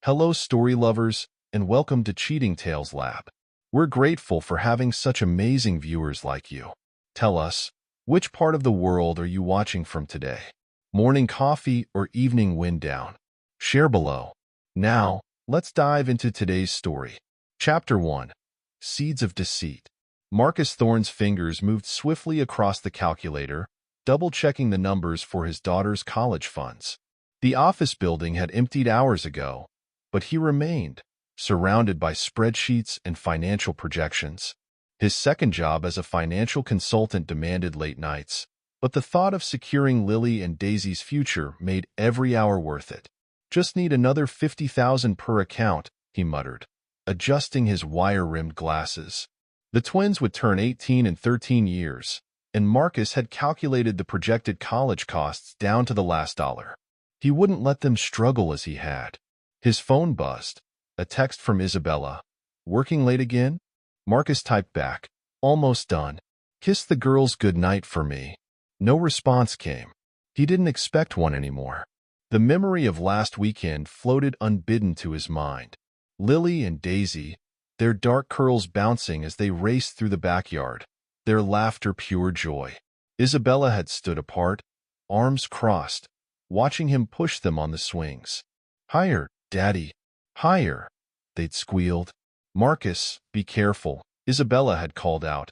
Hello, story lovers, and welcome to Cheating Tales Lab. We're grateful for having such amazing viewers like you. Tell us, which part of the world are you watching from today? Morning coffee or evening wind down? Share below. Now, let's dive into today's story. Chapter 1. Seeds of Deceit. Marcus Thorne's fingers moved swiftly across the calculator, double-checking the numbers for his daughter's college funds. The office building had emptied hours ago, but he remained, surrounded by spreadsheets and financial projections. His second job as a financial consultant demanded late nights, but the thought of securing Lily and Daisy's future made every hour worth it. Just need another $50,000 per account, he muttered, adjusting his wire-rimmed glasses. The twins would turn 18 in 13 years, and Marcus had calculated the projected college costs down to the last dollar. He wouldn't let them struggle as he had. His phone buzzed. A text from Isabella. Working late again? Marcus typed back. Almost done. Kiss the girls good night for me. No response came. He didn't expect one anymore. The memory of last weekend floated unbidden to his mind. Lily and Daisy, their dark curls bouncing as they raced through the backyard, their laughter pure joy. Isabella had stood apart, arms crossed, watching him push them on the swings. Higher, Daddy, higher, they'd squealed. Marcus, be careful, Isabella had called out,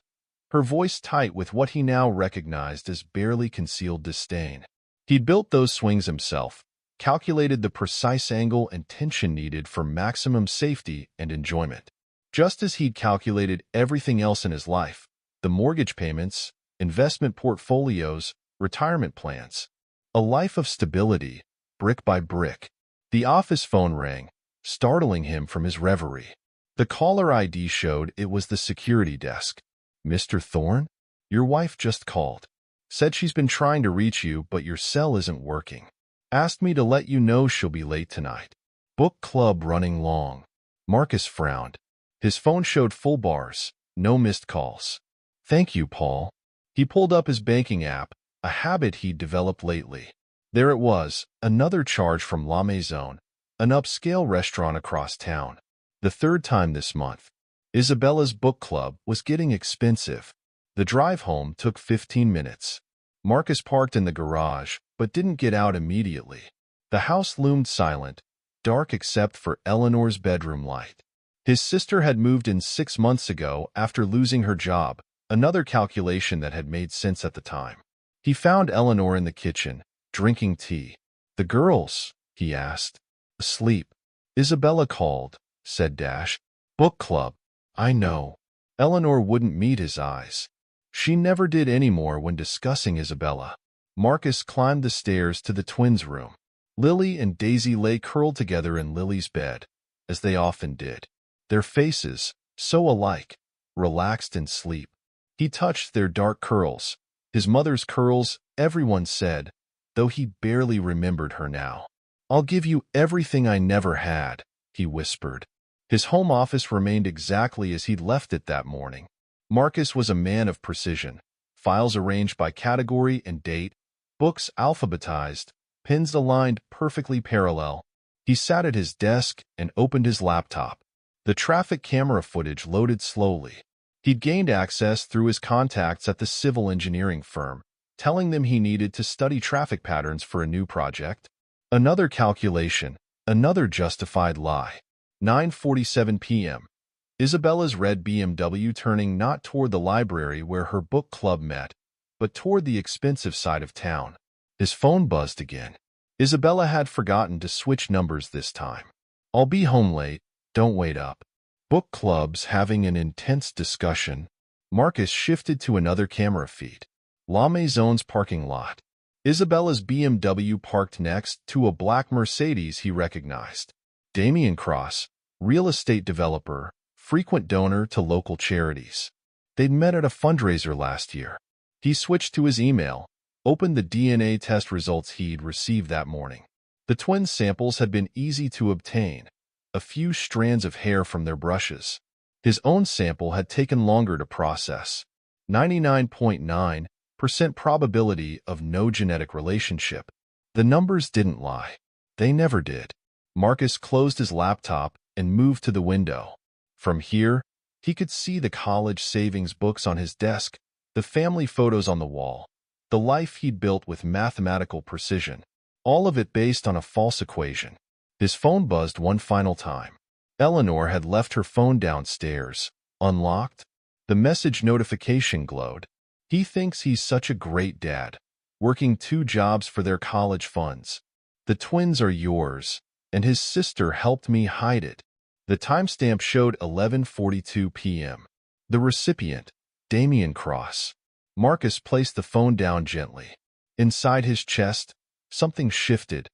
her voice tight with what he now recognized as barely concealed disdain. He'd built those swings himself, calculated the precise angle and tension needed for maximum safety and enjoyment. Just as he'd calculated everything else in his life, the mortgage payments, investment portfolios, retirement plans. A life of stability, brick by brick. The office phone rang, startling him from his reverie. The caller ID showed it was the security desk. Mr. Thorne? Your wife just called. Said she's been trying to reach you, but your cell isn't working. Asked me to let you know she'll be late tonight. Book club running long. Marcus frowned. His phone showed full bars, no missed calls. Thank you, Paul. He pulled up his banking app, a habit he'd developed lately. There it was, another charge from La Maison, an upscale restaurant across town. The third time this month. Isabella's book club was getting expensive. The drive home took 15 minutes. Marcus parked in the garage, but didn't get out immediately. The house loomed silent, dark except for Eleanor's bedroom light. His sister had moved in 6 months ago after losing her job, another calculation that had made sense at the time. He found Eleanor in the kitchen, drinking tea. The girls, he asked. Asleep. Isabella called, said Dash. Book club. I know. Eleanor wouldn't meet his eyes. She never did anymore when discussing Isabella. Marcus climbed the stairs to the twins' room. Lily and Daisy lay curled together in Lily's bed, as they often did. Their faces, so alike, relaxed in sleep. He touched their dark curls, his mother's curls, everyone said, though he barely remembered her now. I'll give you everything I never had, he whispered. His home office remained exactly as he'd left it that morning. Marcus was a man of precision, files arranged by category and date, books alphabetized, pens aligned perfectly parallel. He sat at his desk and opened his laptop. The traffic camera footage loaded slowly. He'd gained access through his contacts at the civil engineering firm, telling them he needed to study traffic patterns for a new project. Another calculation, another justified lie. 9:47 p.m. Isabella's red BMW turning not toward the library where her book club met, but toward the expensive side of town. His phone buzzed again. Isabella had forgotten to switch numbers this time. I'll be home late, don't wait up. Book clubs having an intense discussion. Marcus shifted to another camera feed. La Maison's parking lot. Isabella's BMW parked next to a black Mercedes he recognized. Damian Cross, real estate developer, frequent donor to local charities. They'd met at a fundraiser last year. He switched to his email, opened the DNA test results he'd received that morning. The twins' samples had been easy to obtain, a few strands of hair from their brushes. His own sample had taken longer to process. 99.9% probability of no genetic relationship. The numbers didn't lie. They never did. Marcus closed his laptop and moved to the window. From here, he could see the college savings books on his desk, the family photos on the wall, the life he'd built with mathematical precision, all of it based on a false equation. His phone buzzed one final time. Eleanor had left her phone downstairs, unlocked. The message notification glowed. He thinks he's such a great dad, working 2 jobs for their college funds. The twins are yours, and his sister helped me hide it. The timestamp showed 11:42 p.m. The recipient, Damien Cross. Marcus placed the phone down gently. Inside his chest, something shifted,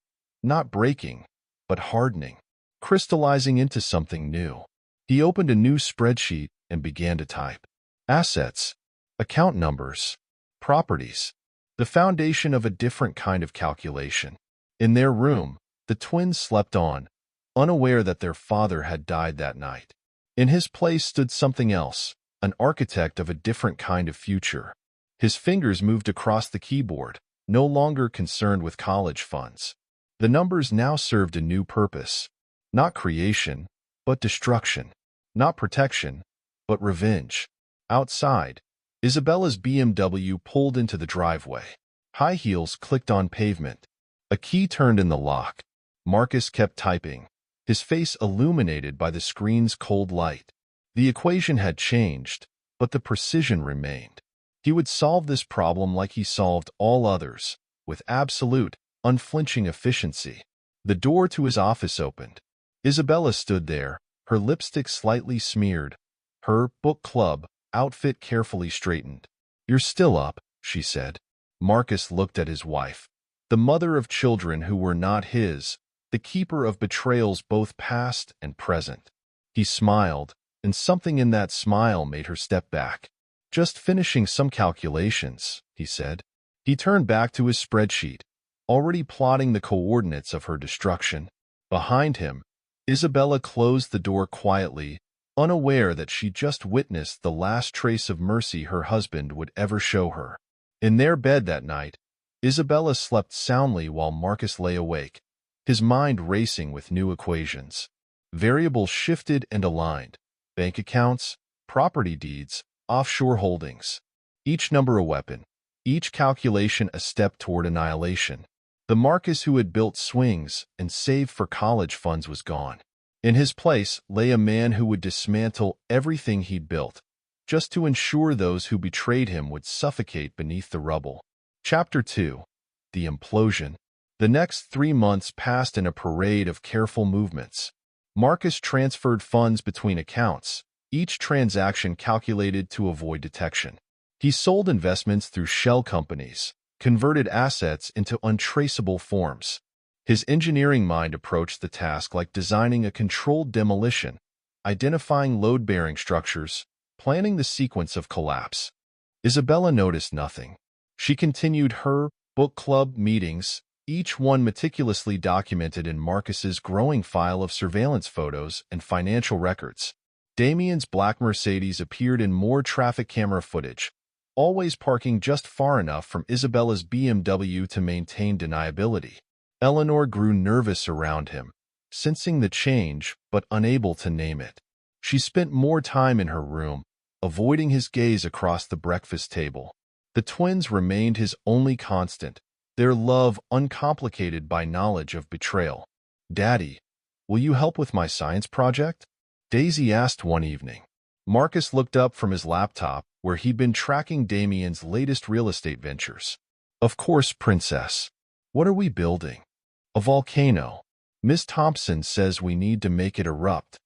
not breaking, but hardening, crystallizing into something new. He opened a new spreadsheet and began to type. Assets, account numbers, properties, the foundation of a different kind of calculation. In their room, the twins slept on, unaware that their father had died that night. In his place stood something else, an architect of a different kind of future. His fingers moved across the keyboard, no longer concerned with college funds. The numbers now served a new purpose. Not creation, but destruction. Not protection, but revenge. Outside, Isabella's BMW pulled into the driveway. High heels clicked on pavement. A key turned in the lock. Marcus kept typing, his face illuminated by the screen's cold light. The equation had changed, but the precision remained. He would solve this problem like he solved all others, with absolute, unflinching efficiency. The door to his office opened. Isabella stood there, her lipstick slightly smeared, her book club outfit carefully straightened. "You're still up," she said. Marcus looked at his wife, the mother of children who were not his, the keeper of betrayals both past and present. He smiled, and something in that smile made her step back. "Just finishing some calculations," he said. He turned back to his spreadsheet, already plotting the coordinates of her destruction. Behind him, Isabella closed the door quietly, unaware that she just witnessed the last trace of mercy her husband would ever show her. In their bed that night, Isabella slept soundly while Marcus lay awake, his mind racing with new equations. Variables shifted and aligned. Bank accounts, property deeds, offshore holdings. Each number a weapon, each calculation a step toward annihilation. The Marcus who had built swings and saved for college funds was gone. In his place lay a man who would dismantle everything he'd built, just to ensure those who betrayed him would suffocate beneath the rubble. Chapter 2. The Implosion. The next 3 months passed in a parade of careful movements. Marcus transferred funds between accounts, each transaction calculated to avoid detection. He sold investments through shell companies, converted assets into untraceable forms. His engineering mind approached the task like designing a controlled demolition, identifying load-bearing structures, planning the sequence of collapse. Isabella noticed nothing. She continued her book club meetings, each one meticulously documented in Marcus's growing file of surveillance photos and financial records. Damien's black Mercedes appeared in more traffic camera footage, always parking just far enough from Isabella's BMW to maintain deniability. Eleanor grew nervous around him, sensing the change but unable to name it. She spent more time in her room, avoiding his gaze across the breakfast table. The twins remained his only constant, their love uncomplicated by knowledge of betrayal. "Daddy, will you help with my science project?" Daisy asked one evening. Marcus looked up from his laptop, where he'd been tracking Damien's latest real estate ventures. "Of course, Princess. What are we building?" "A volcano. Miss Thompson says we need to make it erupt."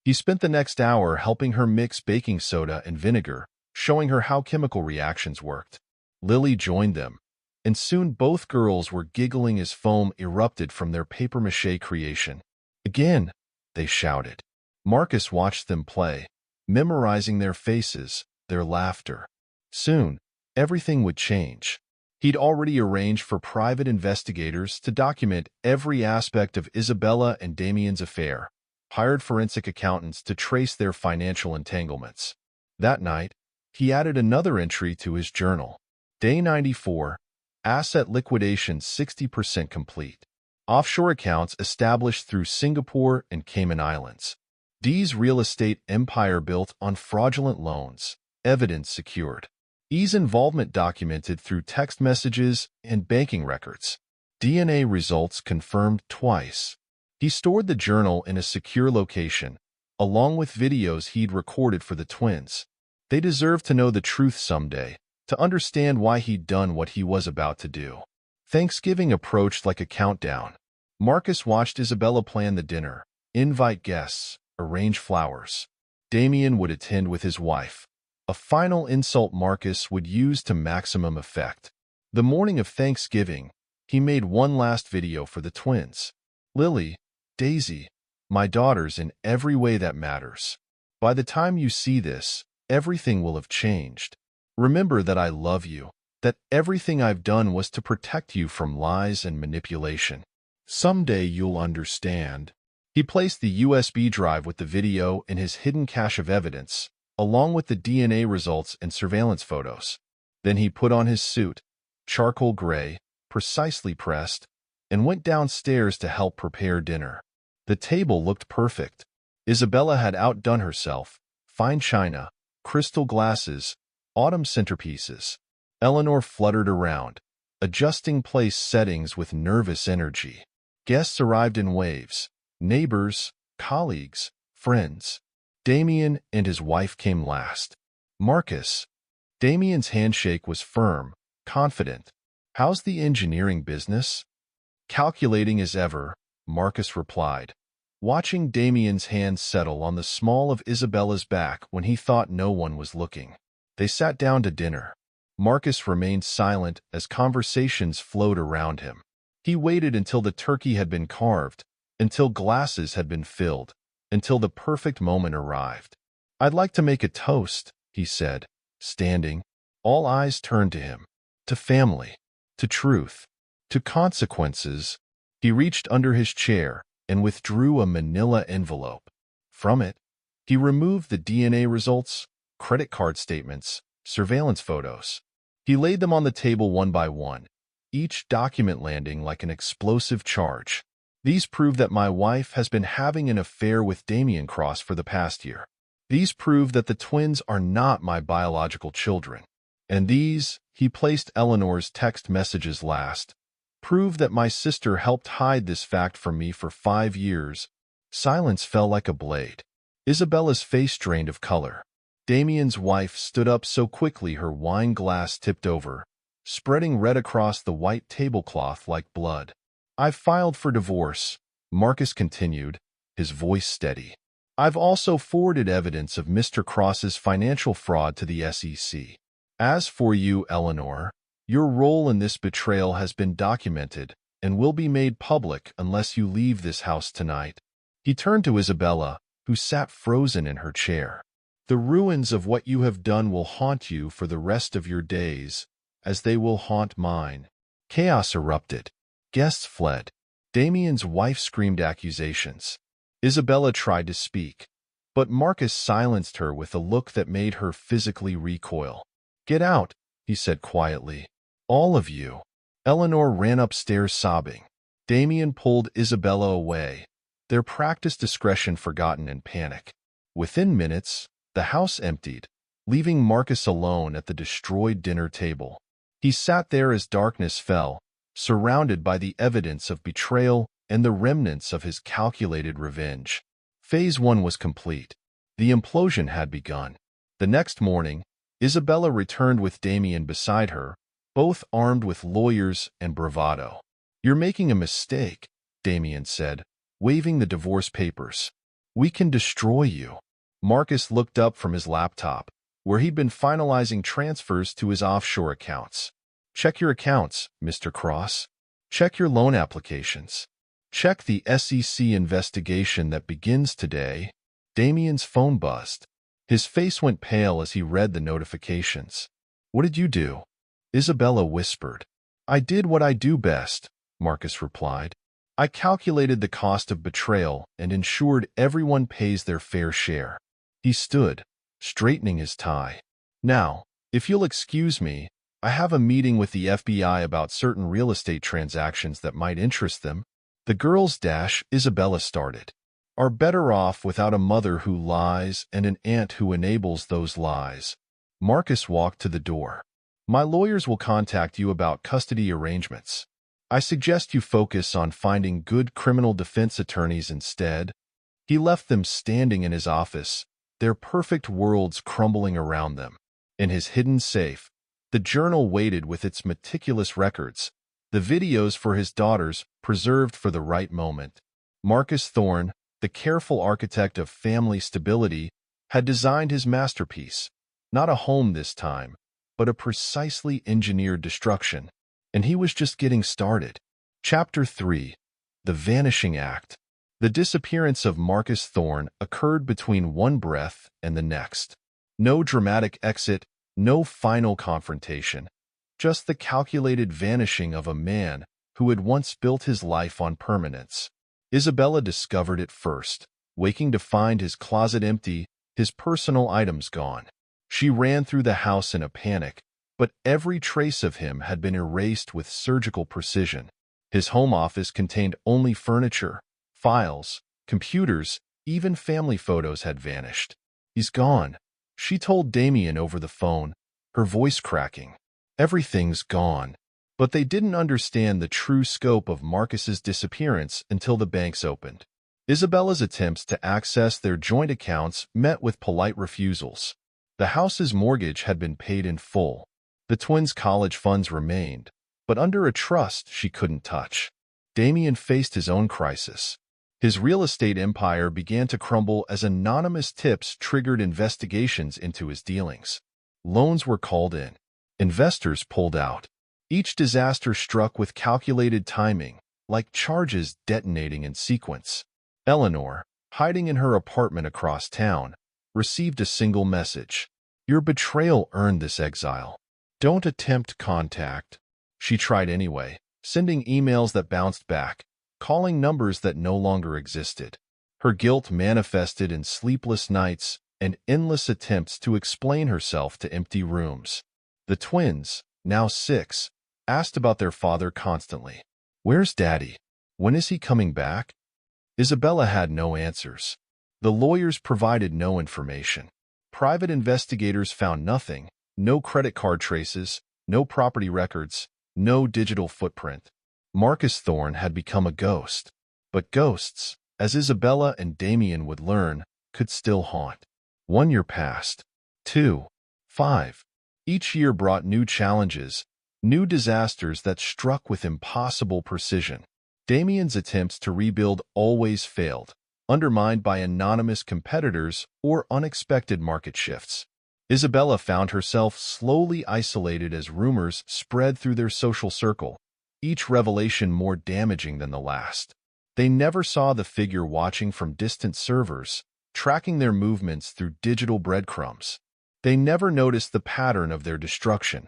He spent the next hour helping her mix baking soda and vinegar, showing her how chemical reactions worked. Lily joined them, and soon both girls were giggling as foam erupted from their papier-mâché creation. "Again!" they shouted. Marcus watched them play, memorizing their faces, their laughter. Soon, everything would change. He'd already arranged for private investigators to document every aspect of Isabella and Damien's affair, hired forensic accountants to trace their financial entanglements. That night, he added another entry to his journal. Day 94, asset liquidation 60% complete. offshore accounts established through Singapore and Cayman Islands. D's real estate empire built on fraudulent loans, evidence secured. E's involvement documented through text messages and banking records. DNA results confirmed twice. He stored the journal in a secure location, along with videos he'd recorded for the twins. They deserved to know the truth someday, to understand why he'd done what he was about to do. Thanksgiving approached like a countdown. Marcus watched Isabella plan the dinner, invite guests, arrange flowers. Damien would attend with his wife. A final insult Marcus would use to maximum effect. The morning of Thanksgiving, he made one last video for the twins. Lily, Daisy, my daughters in every way that matters. By the time you see this, everything will have changed. Remember that I love you, that everything I've done was to protect you from lies and manipulation. Someday you'll understand. He placed the USB drive with the video in his hidden cache of evidence, along with the DNA results and surveillance photos. Then he put on his suit, charcoal gray, precisely pressed, and went downstairs to help prepare dinner. The table looked perfect. Isabella had outdone herself. Fine china, crystal glasses, autumn centerpieces. Eleanor fluttered around, adjusting place settings with nervous energy. Guests arrived in waves. Neighbors, colleagues, friends. Damien and his wife came last. Marcus. Damien's handshake was firm, confident. How's the engineering business? Calculating as ever, Marcus replied, watching Damien's hand settle on the small of Isabella's back when he thought no one was looking. They sat down to dinner. Marcus remained silent as conversations flowed around him. He waited until the turkey had been carved, until glasses had been filled, until the perfect moment arrived. I'd like to make a toast, he said, standing. All eyes turned to him. To family, to truth, to consequences. He reached under his chair and withdrew a manila envelope. From it, he removed the DNA results, credit card statements, surveillance photos. He laid them on the table one by one, each document landing like an explosive charge. These prove that my wife has been having an affair with Damien Cross for the past year. These prove that the twins are not my biological children. And these, he placed Eleanor's text messages last, prove that my sister helped hide this fact from me for 5 years. Silence fell like a blade. Isabella's face drained of color. Damien's wife stood up so quickly her wine glass tipped over, spreading red across the white tablecloth like blood. I've filed for divorce, Marcus continued, his voice steady. I've also forwarded evidence of Mr. Cross's financial fraud to the SEC. As for you, Eleanor, your role in this betrayal has been documented and will be made public unless you leave this house tonight. He turned to Isabella, who sat frozen in her chair. The ruins of what you have done will haunt you for the rest of your days, as they will haunt mine. Chaos erupted. Guests fled. Damien's wife screamed accusations. Isabella tried to speak, but Marcus silenced her with a look that made her physically recoil. Get out, he said quietly. All of you. Eleanor ran upstairs sobbing. Damien pulled Isabella away, their practiced discretion forgotten in panic. Within minutes, the house emptied, leaving Marcus alone at the destroyed dinner table. He sat there as darkness fell, surrounded by the evidence of betrayal and the remnants of his calculated revenge. Phase 1 was complete. The implosion had begun. The next morning, Isabella returned with Damien beside her, both armed with lawyers and bravado. You're making a mistake, Damien said, waving the divorce papers. We can destroy you. Marcus looked up from his laptop, where he'd been finalizing transfers to his offshore accounts. Check your accounts, Mr. Cross. Check your loan applications. Check the SEC investigation that begins today. Damien's phone buzzed. His face went pale as he read the notifications. What did you do? Isabella whispered. I did what I do best, Marcus replied. I calculated the cost of betrayal and ensured everyone pays their fair share. He stood, straightening his tie. Now, if you'll excuse me, I have a meeting with the FBI about certain real estate transactions that might interest them. The girls' dash Isabella started are better off without a mother who lies and an aunt who enables those lies. Marcus walked to the door. My lawyers will contact you about custody arrangements. I suggest you focus on finding good criminal defense attorneys instead. He left them standing in his office, their perfect worlds crumbling around them. In his hidden safe, the journal waited with its meticulous records, the videos for his daughters preserved for the right moment. Marcus Thorne, the careful architect of family stability, had designed his masterpiece, not a home this time, but a precisely engineered destruction, and he was just getting started. Chapter 3. The Vanishing Act. The disappearance of Marcus Thorne occurred between one breath and the next. No dramatic exit, no final confrontation, just the calculated vanishing of a man who had once built his life on permanence. Isabella discovered it first, waking to find his closet empty, his personal items gone. She ran through the house in a panic, but every trace of him had been erased with surgical precision. His home office contained only furniture, files, computers, even family photos had vanished. He's gone, she told Damien over the phone, her voice cracking. Everything's gone. But they didn't understand the true scope of Marcus's disappearance until the banks opened. Isabella's attempts to access their joint accounts met with polite refusals. The house's mortgage had been paid in full. The twins' college funds remained, but under a trust she couldn't touch. Damien faced his own crisis. His real estate empire began to crumble as anonymous tips triggered investigations into his dealings. Loans were called in. Investors pulled out. Each disaster struck with calculated timing, like charges detonating in sequence. Eleanor, hiding in her apartment across town, received a single message. Your betrayal earned this exile. Don't attempt contact. She tried anyway, sending emails that bounced back, calling numbers that no longer existed. Her guilt manifested in sleepless nights and endless attempts to explain herself to empty rooms. The twins, now 6, asked about their father constantly. Where's Daddy? When is he coming back? Isabella had no answers. The lawyers provided no information. Private investigators found nothing, no credit card traces, no property records, no digital footprint. Marcus Thorne had become a ghost. But ghosts, as Isabella and Damien would learn, could still haunt. 1 year passed. 2. 5. Each year brought new challenges, new disasters that struck with impossible precision. Damien's attempts to rebuild always failed, undermined by anonymous competitors or unexpected market shifts. Isabella found herself slowly isolated as rumors spread through their social circle, each revelation more damaging than the last. They never saw the figure watching from distant servers, tracking their movements through digital breadcrumbs. They never noticed the pattern of their destruction,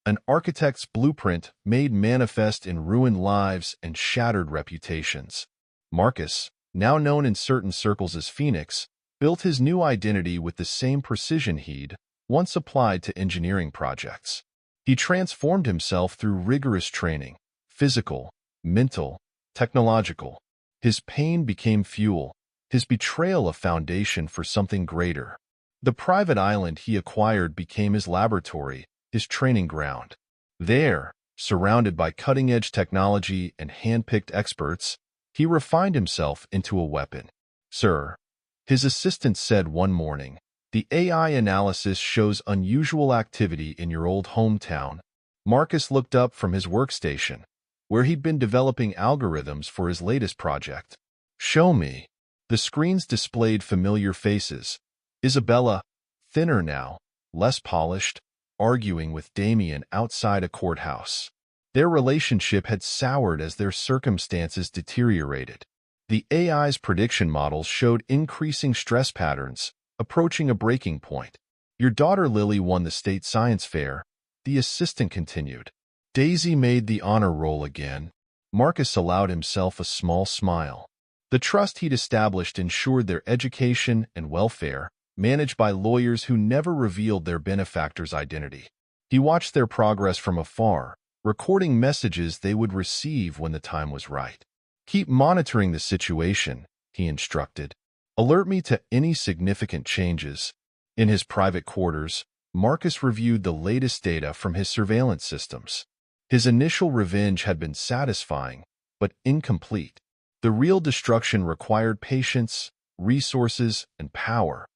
an architect's blueprint made manifest in ruined lives and shattered reputations. Marcus, now known in certain circles as Phoenix, built his new identity with the same precision he'd once applied to engineering projects. He transformed himself through rigorous training, physical, mental, technological. His pain became fuel, his betrayal a foundation for something greater. The private island he acquired became his laboratory, his training ground. There, surrounded by cutting-edge technology and hand-picked experts, he refined himself into a weapon. Sir, his assistant said one morning, the AI analysis shows unusual activity in your old hometown. Marcus looked up from his workstation, where he'd been developing algorithms for his latest project. Show me. The screens displayed familiar faces. Isabella, thinner now, less polished, arguing with Damien outside a courthouse. Their relationship had soured as their circumstances deteriorated. The AI's prediction models showed increasing stress patterns, approaching a breaking point. Your daughter Lily won the state science fair, the assistant continued. Daisy made the honor roll again. Marcus allowed himself a small smile. The trust he'd established ensured their education and welfare, managed by lawyers who never revealed their benefactor's identity. He watched their progress from afar, recording messages they would receive when the time was right. Keep monitoring the situation, he instructed. Alert me to any significant changes. In his private quarters, Marcus reviewed the latest data from his surveillance systems. His initial revenge had been satisfying, but incomplete. The real destruction required patience, resources, and power,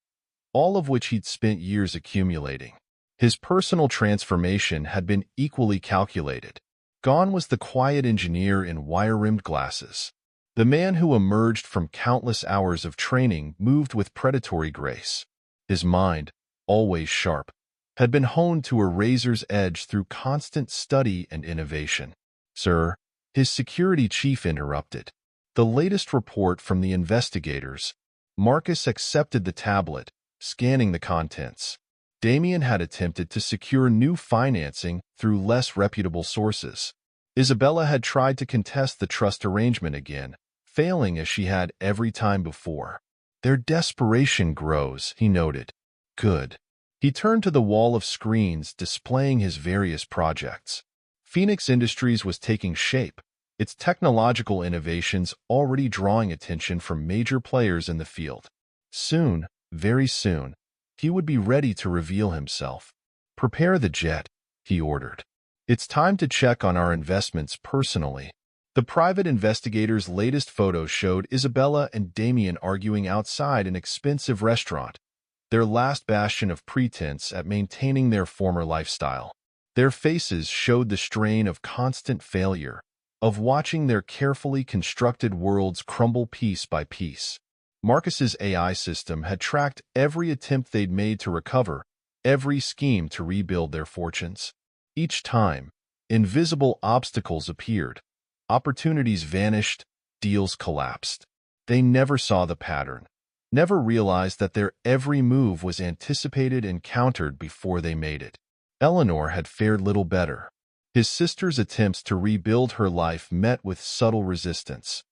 all of which he'd spent years accumulating. His personal transformation had been equally calculated. Gone was the quiet engineer in wire-rimmed glasses. The man who emerged from countless hours of training moved with predatory grace. His mind, always sharp, had been honed to a razor's edge through constant study and innovation. "Sir," his security chief interrupted. The latest report from the investigators. Marcus accepted the tablet, scanning the contents. Damien had attempted to secure new financing through less reputable sources. Isabella had tried to contest the trust arrangement again, failing as she had every time before. Their desperation grows, he noted. Good. He turned to the wall of screens displaying his various projects. Phoenix Industries was taking shape, its technological innovations already drawing attention from major players in the field. Soon, very soon, he would be ready to reveal himself. "Prepare the jet," he ordered. "It's time to check on our investments personally." The private investigator's latest photos showed Isabella and Damien arguing outside an expensive restaurant, their last bastion of pretense at maintaining their former lifestyle. Their faces showed the strain of constant failure, of watching their carefully constructed worlds crumble piece by piece. Marcus's AI system had tracked every attempt they'd made to recover, every scheme to rebuild their fortunes. Each time, invisible obstacles appeared. Opportunities vanished, deals collapsed. They never saw the pattern, never realized that their every move was anticipated and countered before they made it. Eleanor had fared little better. His sister's attempts to rebuild her life met with subtle resistance.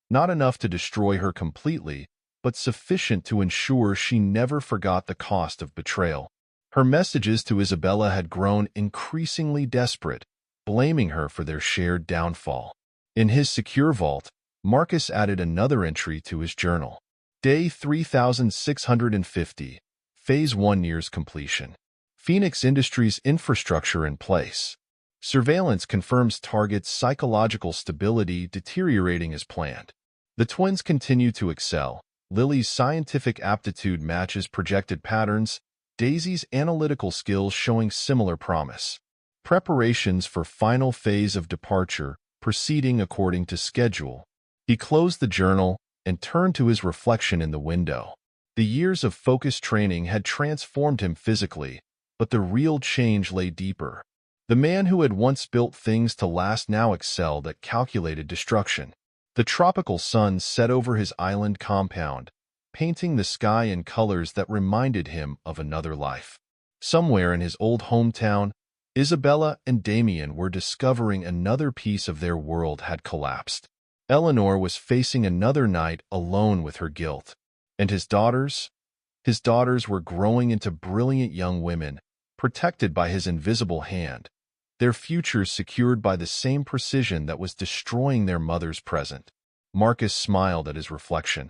Not enough to destroy her completely, but sufficient to ensure she never forgot the cost of betrayal. Her messages to Isabella had grown increasingly desperate, blaming her for their shared downfall. In his secure vault, Marcus added another entry to his journal. Day 3650, Phase 1 nears completion. Phoenix Industries infrastructure in place. Surveillance confirms target's psychological stability deteriorating as planned. The twins continue to excel. Lily's scientific aptitude matches projected patterns, Daisy's analytical skills showing similar promise. Preparations for final phase of departure proceeding according to schedule. He closed the journal and turned to his reflection in the window. The years of focused training had transformed him physically, but the real change lay deeper. The man who had once built things to last now excelled at calculated destruction. The tropical sun set over his island compound, painting the sky in colors that reminded him of another life. Somewhere in his old hometown, Isabella and Damien were discovering another piece of their world had collapsed. Eleanor was facing another night alone with her guilt. And his daughters? His daughters were growing into brilliant young women, protected by his invisible hand, their futures secured by the same precision that was destroying their mother's present. Marcus smiled at his reflection,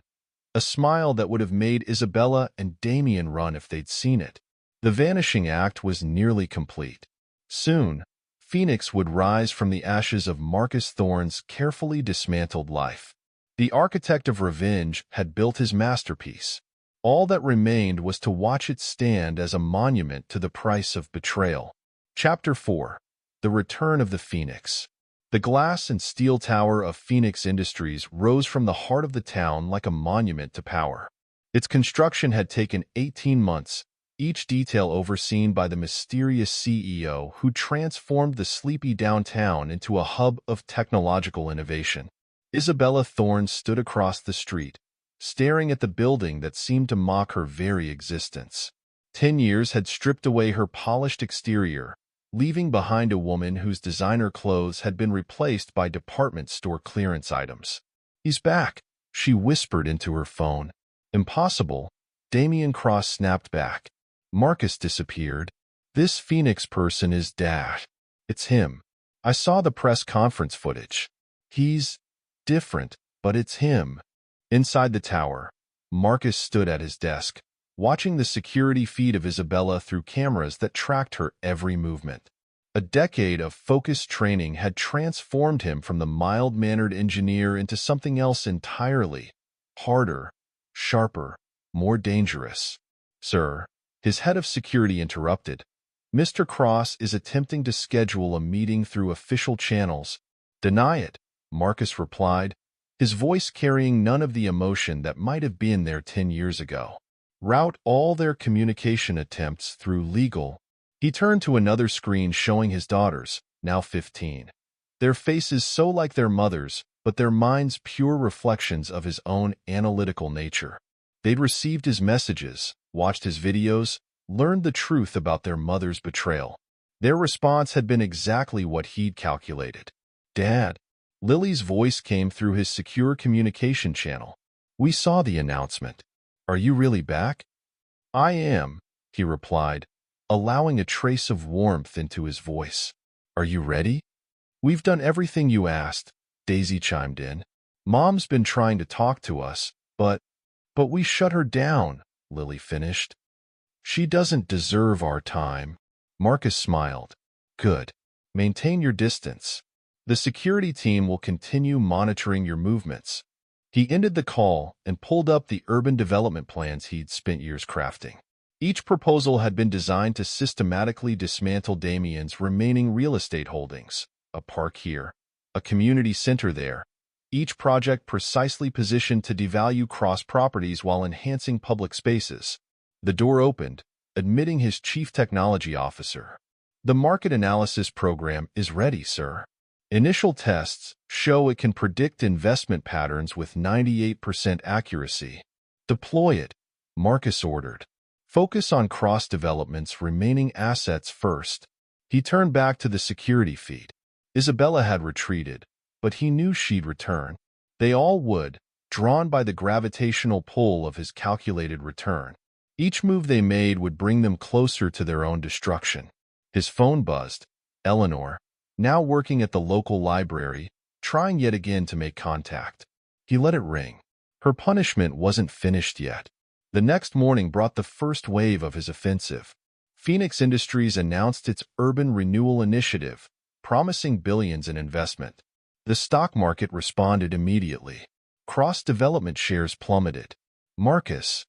a smile that would have made Isabella and Damien run if they'd seen it. The vanishing act was nearly complete. Soon, Phoenix would rise from the ashes of Marcus Thorne's carefully dismantled life. The architect of revenge had built his masterpiece. All that remained was to watch it stand as a monument to the price of betrayal. Chapter 4. The Return of the Phoenix. The glass and steel tower of Phoenix Industries rose from the heart of the town like a monument to power. Its construction had taken 18 months, each detail overseen by the mysterious CEO who transformed the sleepy downtown into a hub of technological innovation. Isabella Thorne stood across the street, staring at the building that seemed to mock her very existence. 10 years had stripped away her polished exterior, leaving behind a woman whose designer clothes had been replaced by department store clearance items. "He's back," she whispered into her phone. "Impossible," Damien Cross snapped back. "Marcus disappeared. This Phoenix person is Dash. It's him. I saw the press conference footage. He's different. But it's him. Inside the tower, Marcus stood at his desk, watching the security feed of Isabella through cameras that tracked her every movement. A decade of focused training had transformed him from the mild-mannered engineer into something else entirely. Harder, sharper, more dangerous. "Sir," his head of security interrupted. "Mr. Cross is attempting to schedule a meeting through official channels." "Deny it," Marcus replied, his voice carrying none of the emotion that might have been there 10 years ago. "Route all their communication attempts through legal." He turned to another screen showing his daughters, now 15. Their faces so like their mother's, but their minds pure reflections of his own analytical nature. They'd received his messages, watched his videos, learned the truth about their mother's betrayal. Their response had been exactly what he'd calculated. "Dad." Lily's voice came through his secure communication channel. "We saw the announcement. Are you really back?" "I am," he replied, allowing a trace of warmth into his voice. "Are you ready?" "We've done everything you asked," Daisy chimed in. "Mom's been trying to talk to us, but we shut her down," Lily finished. "She doesn't deserve our time." Marcus smiled. "Good. Maintain your distance. The security team will continue monitoring your movements." He ended the call and pulled up the urban development plans he'd spent years crafting. Each proposal had been designed to systematically dismantle Damien's remaining real estate holdings. A park here, a community center there. Each project precisely positioned to devalue Cross properties while enhancing public spaces. The door opened, admitting his chief technology officer. "The market analysis program is ready, sir. Initial tests show it can predict investment patterns with 98% accuracy." "Deploy it," Marcus ordered. "Focus on Cross Development's remaining assets first." He turned back to the security feed. Isabella had retreated, but he knew she'd return. They all would, drawn by the gravitational pull of his calculated return. Each move they made would bring them closer to their own destruction. His phone buzzed. Eleanor, now working at the local library, trying yet again to make contact. He let it ring. Her punishment wasn't finished yet. The next morning brought the first wave of his offensive. Phoenix Industries announced its Urban Renewal Initiative, promising billions in investment. The stock market responded immediately. Cross Development shares plummeted. "Marcus."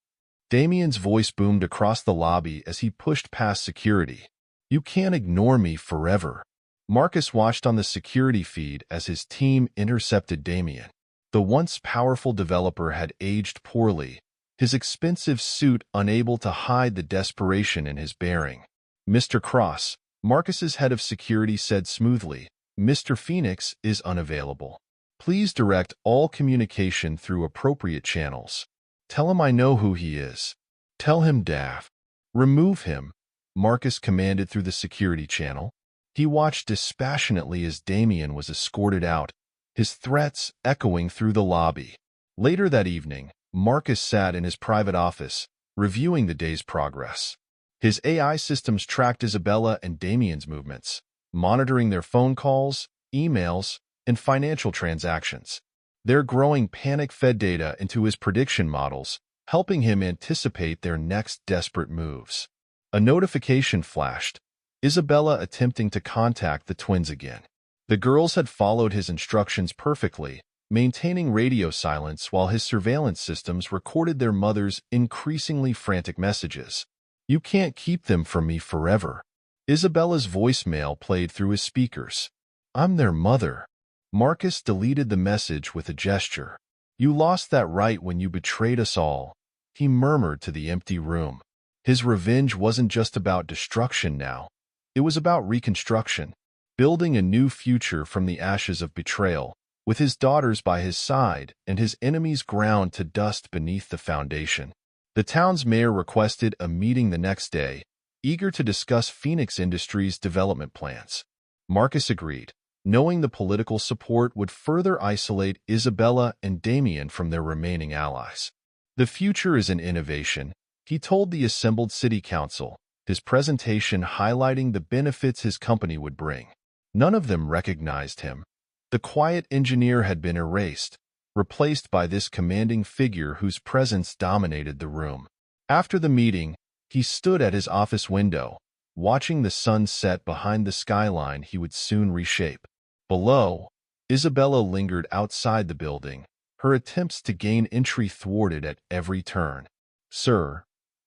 Damien's voice boomed across the lobby as he pushed past security. "You can't ignore me forever." Marcus watched on the security feed as his team intercepted Damien. The once powerful developer had aged poorly, his expensive suit unable to hide the desperation in his bearing. "Mr. Cross," Marcus's head of security said smoothly, "Mr. Phoenix is unavailable. Please direct all communication through appropriate channels. Tell him I know who he is. Tell him Dav." "Remove him," Marcus commanded through the security channel. He watched dispassionately as Damien was escorted out, his threats echoing through the lobby. Later that evening, Marcus sat in his private office, reviewing the day's progress. His AI systems tracked Isabella and Damien's movements, monitoring their phone calls, emails, and financial transactions. Their growing panic-fed data into his prediction models, helping him anticipate their next desperate moves. A notification flashed. Isabella attempting to contact the twins again. The girls had followed his instructions perfectly, maintaining radio silence while his surveillance systems recorded their mother's increasingly frantic messages. "You can't keep them from me forever." Isabella's voicemail played through his speakers. "I'm their mother." Marcus deleted the message with a gesture. "You lost that right when you betrayed us all," he murmured to the empty room. His revenge wasn't just about destruction now. It was about reconstruction, building a new future from the ashes of betrayal, with his daughters by his side and his enemies ground to dust beneath the foundation. The town's mayor requested a meeting the next day, eager to discuss Phoenix Industries' development plans. Marcus agreed, knowing the political support would further isolate Isabella and Damien from their remaining allies. "The future is in innovation," he told the assembled city council, his presentation highlighting the benefits his company would bring. None of them recognized him. The quiet engineer had been erased, replaced by this commanding figure whose presence dominated the room. After the meeting, he stood at his office window, watching the sun set behind the skyline he would soon reshape. Below, Isabella lingered outside the building, her attempts to gain entry thwarted at every turn. "Sir,"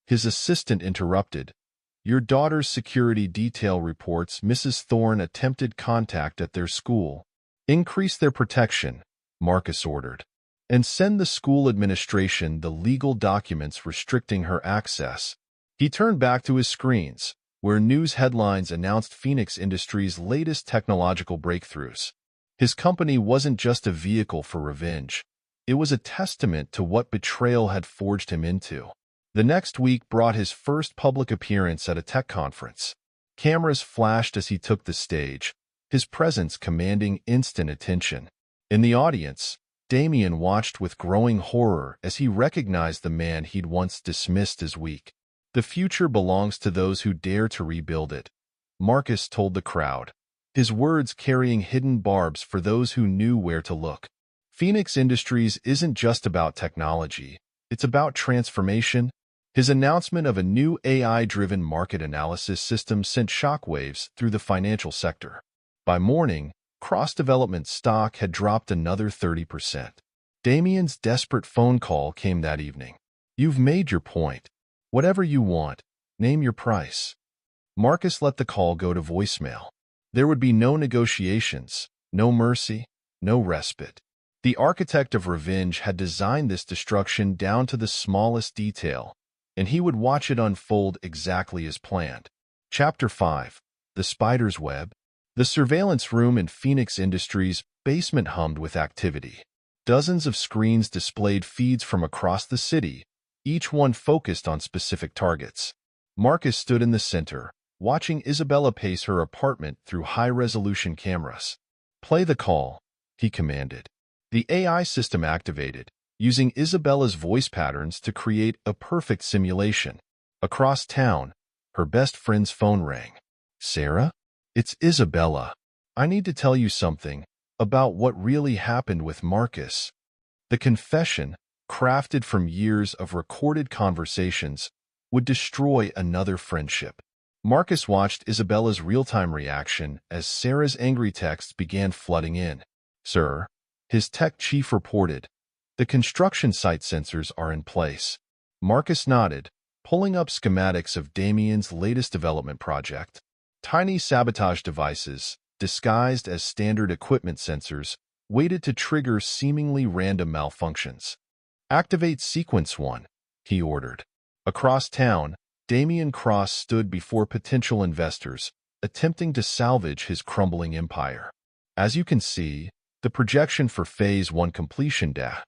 his assistant interrupted, "your daughter's security detail reports Mrs. Thorne attempted contact at their school. Increase their protection," Marcus ordered, "and send the school administration the legal documents restricting her access." He turned back to his screens, where news headlines announced Phoenix Industries' latest technological breakthroughs. His company wasn't just a vehicle for revenge. It was a testament to what betrayal had forged him into. The next week brought his first public appearance at a tech conference. Cameras flashed as he took the stage, his presence commanding instant attention. In the audience, Damien watched with growing horror as he recognized the man he'd once dismissed as weak. "The future belongs to those who dare to rebuild it," Marcus told the crowd, his words carrying hidden barbs for those who knew where to look. Phoenix Industries isn't just about technology, it's about transformation. His announcement of a new AI-driven market analysis system sent shockwaves through the financial sector. By morning, cross-development stock had dropped another 30%. Damien's desperate phone call came that evening. "You've made your point. Whatever you want, name your price." Marcus let the call go to voicemail. There would be no negotiations, no mercy, no respite. The architect of revenge had designed this destruction down to the smallest detail, and he would watch it unfold exactly as planned. Chapter 5. The Spider's Web. The surveillance room in Phoenix Industries' basement hummed with activity. Dozens of screens displayed feeds from across the city, each one focused on specific targets. Marcus stood in the center, watching Isabella pace her apartment through high-resolution cameras. "Play the call," he commanded. The AI system activated, using Isabella's voice patterns to create a perfect simulation. Across town, her best friend's phone rang. "Sarah? It's Isabella. I need to tell you something about what really happened with Marcus." The confession, crafted from years of recorded conversations, would destroy another friendship. Marcus watched Isabella's real-time reaction as Sarah's angry texts began flooding in. "Sir," his tech chief reported, "the construction site sensors are in place." Marcus nodded, pulling up schematics of Damien's latest development project. Tiny sabotage devices, disguised as standard equipment sensors, waited to trigger seemingly random malfunctions. "Activate Sequence 1, he ordered. Across town, Damien Cross stood before potential investors, attempting to salvage his crumbling empire. As you can see, the projection for Phase 1 completion data.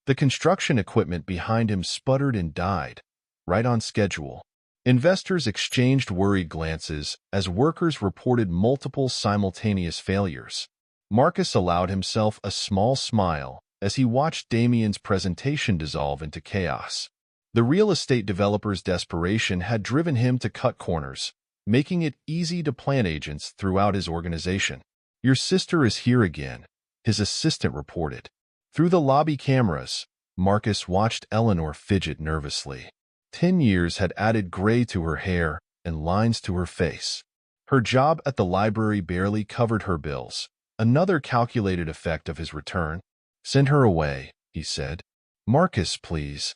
The construction equipment behind him sputtered and died, right on schedule. Investors exchanged worried glances as workers reported multiple simultaneous failures. Marcus allowed himself a small smile as he watched Damien's presentation dissolve into chaos. The real estate developer's desperation had driven him to cut corners, making it easy to plant agents throughout his organization. "Your sister is here again," his assistant reported. Through the lobby cameras, Marcus watched Eleanor fidget nervously. 10 years had added gray to her hair and lines to her face. Her job at the library barely covered her bills, another calculated effect of his return. "Send her away," he said. "Marcus, please."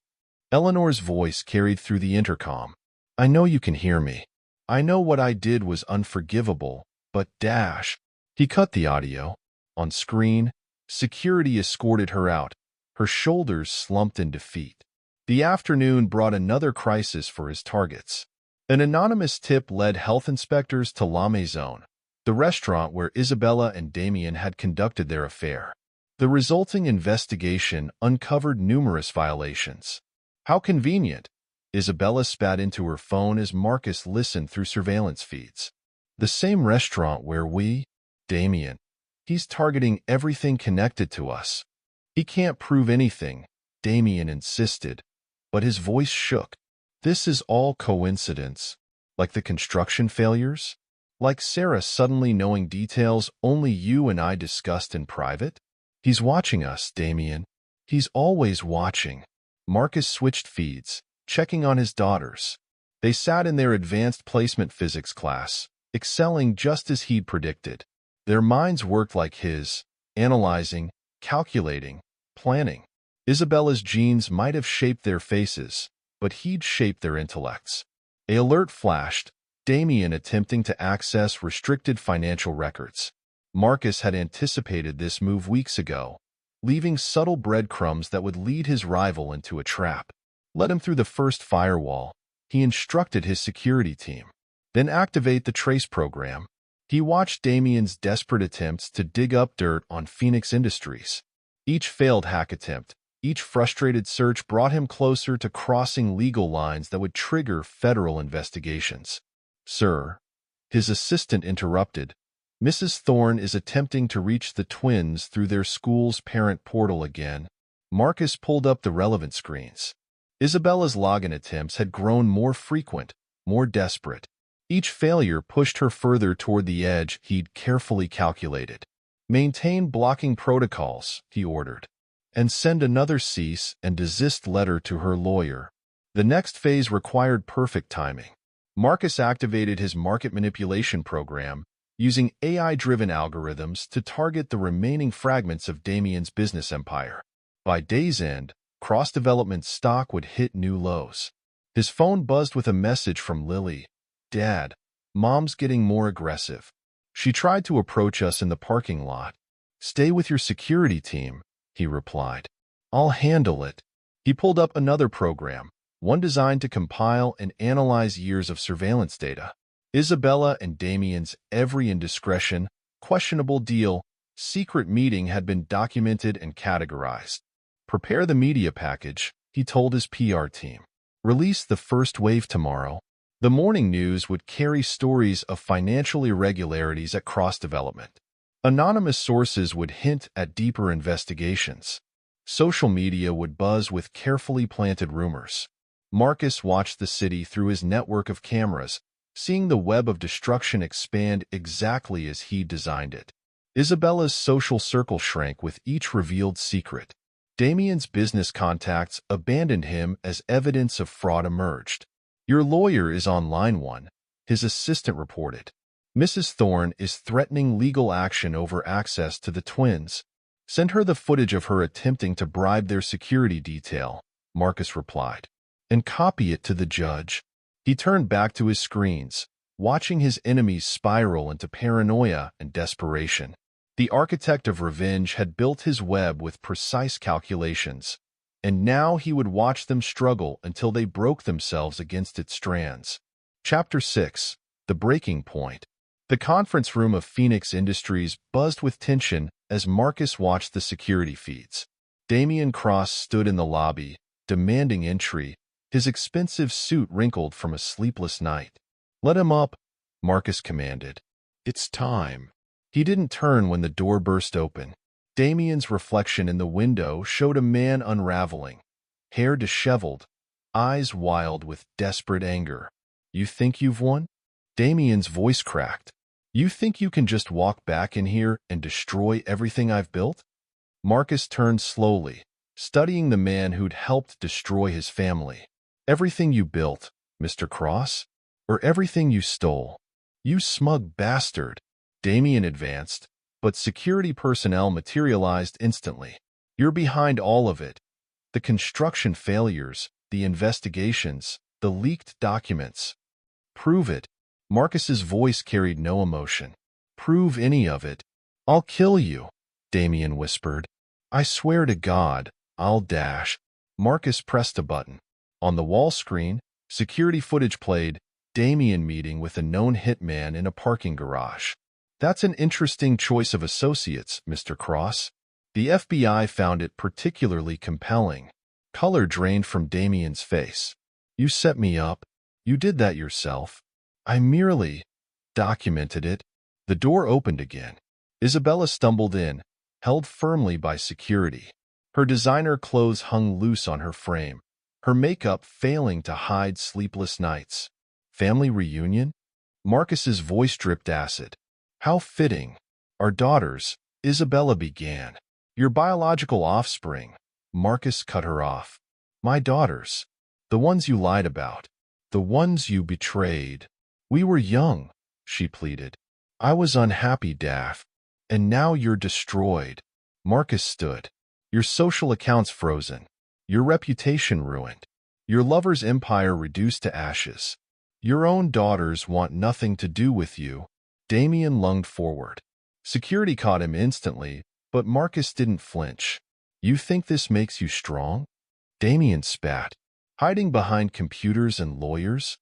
Eleanor's voice carried through the intercom. "I know you can hear me. I know what I did was unforgivable, but dash." He cut the audio. On screen, security escorted her out, her shoulders slumped in defeat. The afternoon brought another crisis for his targets. An anonymous tip led health inspectors to La Maison, the restaurant where Isabella and Damien had conducted their affair. The resulting investigation uncovered numerous violations. "How convenient," Isabella spat into her phone as Marcus listened through surveillance feeds. "The same restaurant where Damien, he's targeting everything connected to us." "He can't prove anything," Damien insisted, but his voice shook. "This is all coincidence, like the construction failures? Like Sarah suddenly knowing details only you and I discussed in private? He's watching us, Damien. He's always watching. Marcus switched feeds, checking on his daughters. They sat in their advanced placement physics class, excelling just as he'd predicted. Their minds worked like his, analyzing, calculating, planning. Isabella's genes might have shaped their faces, but he'd shaped their intellects. An alert flashed, Damien attempting to access restricted financial records. Marcus had anticipated this move weeks ago, leaving subtle breadcrumbs that would lead his rival into a trap. Let him through the first firewall, he instructed his security team. Then activate the trace program. He watched Damien's desperate attempts to dig up dirt on Phoenix Industries. Each failed hack attempt, each frustrated search brought him closer to crossing legal lines that would trigger federal investigations. "Sir," his assistant interrupted, "Mrs. Thorne is attempting to reach the twins through their school's parent portal again." Marcus pulled up the relevant screens. Isabella's login attempts had grown more frequent, more desperate. Each failure pushed her further toward the edge he'd carefully calculated. "Maintain blocking protocols," he ordered, "and send another cease and desist letter to her lawyer." The next phase required perfect timing. Marcus activated his market manipulation program, using AI-driven algorithms to target the remaining fragments of Damien's business empire. By day's end, cross-development stock would hit new lows. His phone buzzed with a message from Lily. "Dad, Mom's getting more aggressive. She tried to approach us in the parking lot." "Stay with your security team," he replied. "I'll handle it." He pulled up another program, one designed to compile and analyze years of surveillance data. Isabella and Damien's every indiscretion, questionable deal, secret meeting had been documented and categorized. "Prepare the media package," he told his PR team. "Release the first wave tomorrow." The morning news would carry stories of financial irregularities at cross-development. Anonymous sources would hint at deeper investigations. Social media would buzz with carefully planted rumors. Marcus watched the city through his network of cameras, seeing the web of destruction expand exactly as he designed it. Isabella's social circle shrank with each revealed secret. Damien's business contacts abandoned him as evidence of fraud emerged. "Your lawyer is on line 1, his assistant reported. "Mrs. Thorne is threatening legal action over access to the twins. Send her the footage of her attempting to bribe their security detail," Marcus replied. "And copy it to the judge." He turned back to his screens, watching his enemies spiral into paranoia and desperation. The architect of revenge had built his web with precise calculations, and now he would watch them struggle until they broke themselves against its strands. Chapter 6. The Breaking Point. The conference room of Phoenix Industries buzzed with tension as Marcus watched the security feeds. Damien Cross stood in the lobby, demanding entry, his expensive suit wrinkled from a sleepless night. "Let him up," Marcus commanded. "It's time." He didn't turn when the door burst open. Damien's reflection in the window showed a man unraveling, hair disheveled, eyes wild with desperate anger. "You think you've won?" Damien's voice cracked. "You think you can just walk back in here and destroy everything I've built?" Marcus turned slowly, studying the man who'd helped destroy his family. "Everything you built, Mr. Cross? Or everything you stole? You smug bastard." Damien advanced, but security personnel materialized instantly. "You're behind all of it. The construction failures, the investigations, the leaked documents. Prove it." Marcus's voice carried no emotion. "Prove any of it. I'll kill you," Damien whispered. "I swear to God, I'll dash." Marcus pressed a button. On the wall screen, security footage played, Damien meeting with a known hitman in a parking garage. "That's an interesting choice of associates, Mr. Cross." The FBI found it particularly compelling. Color drained from Damien's face. "You set me up. You did that yourself. I merely documented it." The door opened again. Isabella stumbled in, held firmly by security. Her designer clothes hung loose on her frame, her makeup failing to hide sleepless nights. "Family reunion?" Marcus's voice dripped acid. "How fitting. Our daughters," Isabella began. "Your biological offspring," Marcus cut her off. My daughters. The ones you lied about. The ones you betrayed. We were young, she pleaded. I was unhappy, Daff. And now you're destroyed. Marcus stood. Your social accounts frozen. Your reputation ruined. Your lover's empire reduced to ashes. Your own daughters want nothing to do with you. Damien lunged forward. Security caught him instantly, but Marcus didn't flinch. You think this makes you strong? Damien spat. Hiding behind computers and lawyers?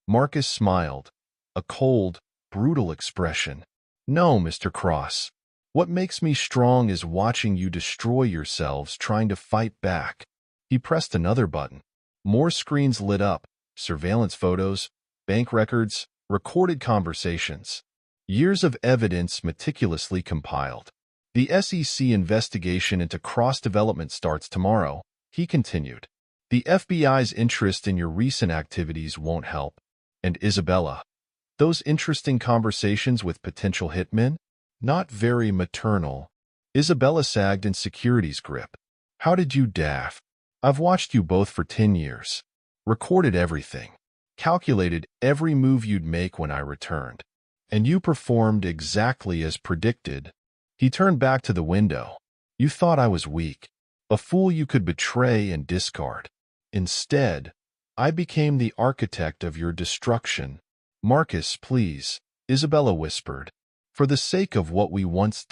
Marcus smiled. A cold, brutal expression. No, Mr. Cross. What makes me strong is watching you destroy yourselves trying to fight back. He pressed another button. More screens lit up. Surveillance photos, bank records, recorded conversations. Years of evidence meticulously compiled. The SEC investigation into cross-development starts tomorrow, he continued. The FBI's interest in your recent activities won't help. And Isabella, those interesting conversations with potential hitmen? Not very maternal. Isabella sagged in security's grip. How did you, Daff? I've watched you both for 10 years. Recorded everything. Calculated every move you'd make when I returned. And you performed exactly as predicted. He turned back to the window. You thought I was weak. A fool you could betray and discard. Instead, I became the architect of your destruction. Marcus, please, Isabella whispered. For the sake of what we once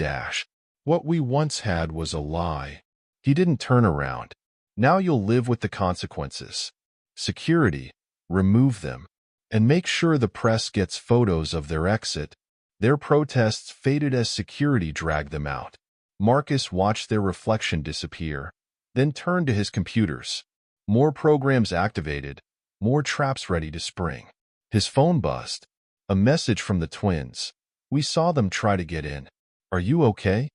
what we once had was a lie. He didn't turn around. Now you'll live with the consequences. Security, remove them. And make sure the press gets photos of their exit. Their protests faded as security dragged them out. Marcus watched their reflection disappear, then turned to his computers. More programs activated, more traps ready to spring. His phone buzzed. A message from the twins. We saw them try to get in. Are you okay?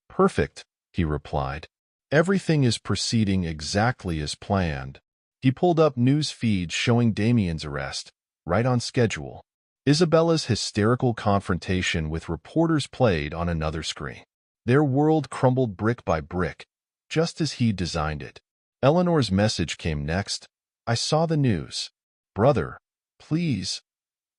Perfect, he replied. Everything is proceeding exactly as planned. He pulled up news feeds showing Damien's arrest, right on schedule. Isabella's hysterical confrontation with reporters played on another screen. Their world crumbled brick by brick, just as he designed it. Eleanor's message came next. I saw the news. Brother, please.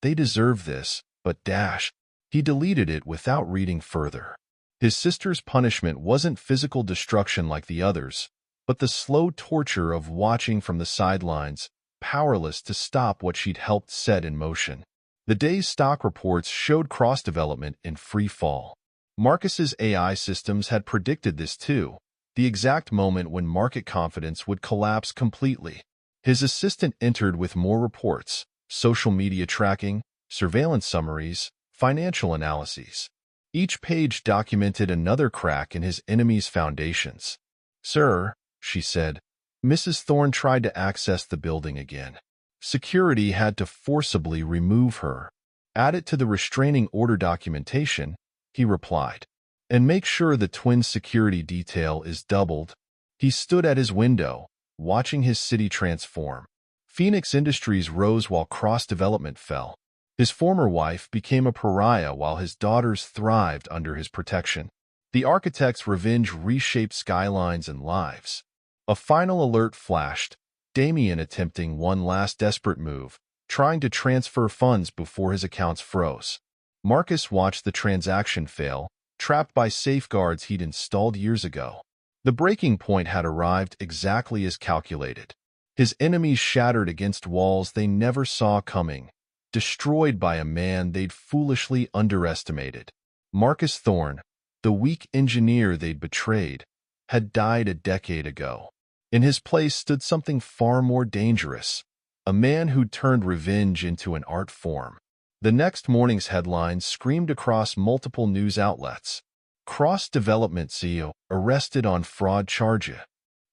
They deserve this, but dash. He deleted it without reading further. His sister's punishment wasn't physical destruction like the others, but the slow torture of watching from the sidelines, powerless to stop what she'd helped set in motion. The day's stock reports showed cross-development in free fall. Marcus's AI systems had predicted this too, the exact moment when market confidence would collapse completely. His assistant entered with more reports, social media tracking, surveillance summaries, financial analyses. Each page documented another crack in his enemy's foundations. Sir, she said, Mrs. Thorne tried to access the building again. Security had to forcibly remove her. Add it to the restraining order documentation, he replied. And make sure the twin security detail is doubled. He stood at his window, watching his city transform. Phoenix Industries rose while cross-development fell. His former wife became a pariah while his daughters thrived under his protection. The architect's revenge reshaped skylines and lives. A final alert flashed, Damien attempting one last desperate move, trying to transfer funds before his accounts froze. Marcus watched the transaction fail, trapped by safeguards he'd installed years ago. The breaking point had arrived exactly as calculated. His enemies shattered against walls they never saw coming, destroyed by a man they'd foolishly underestimated. Marcus Thorne, the weak engineer they'd betrayed, had died a decade ago. In his place stood something far more dangerous, a man who'd turned revenge into an art form. The next morning's headlines screamed across multiple news outlets. Cross-development CEO arrested on fraud charge.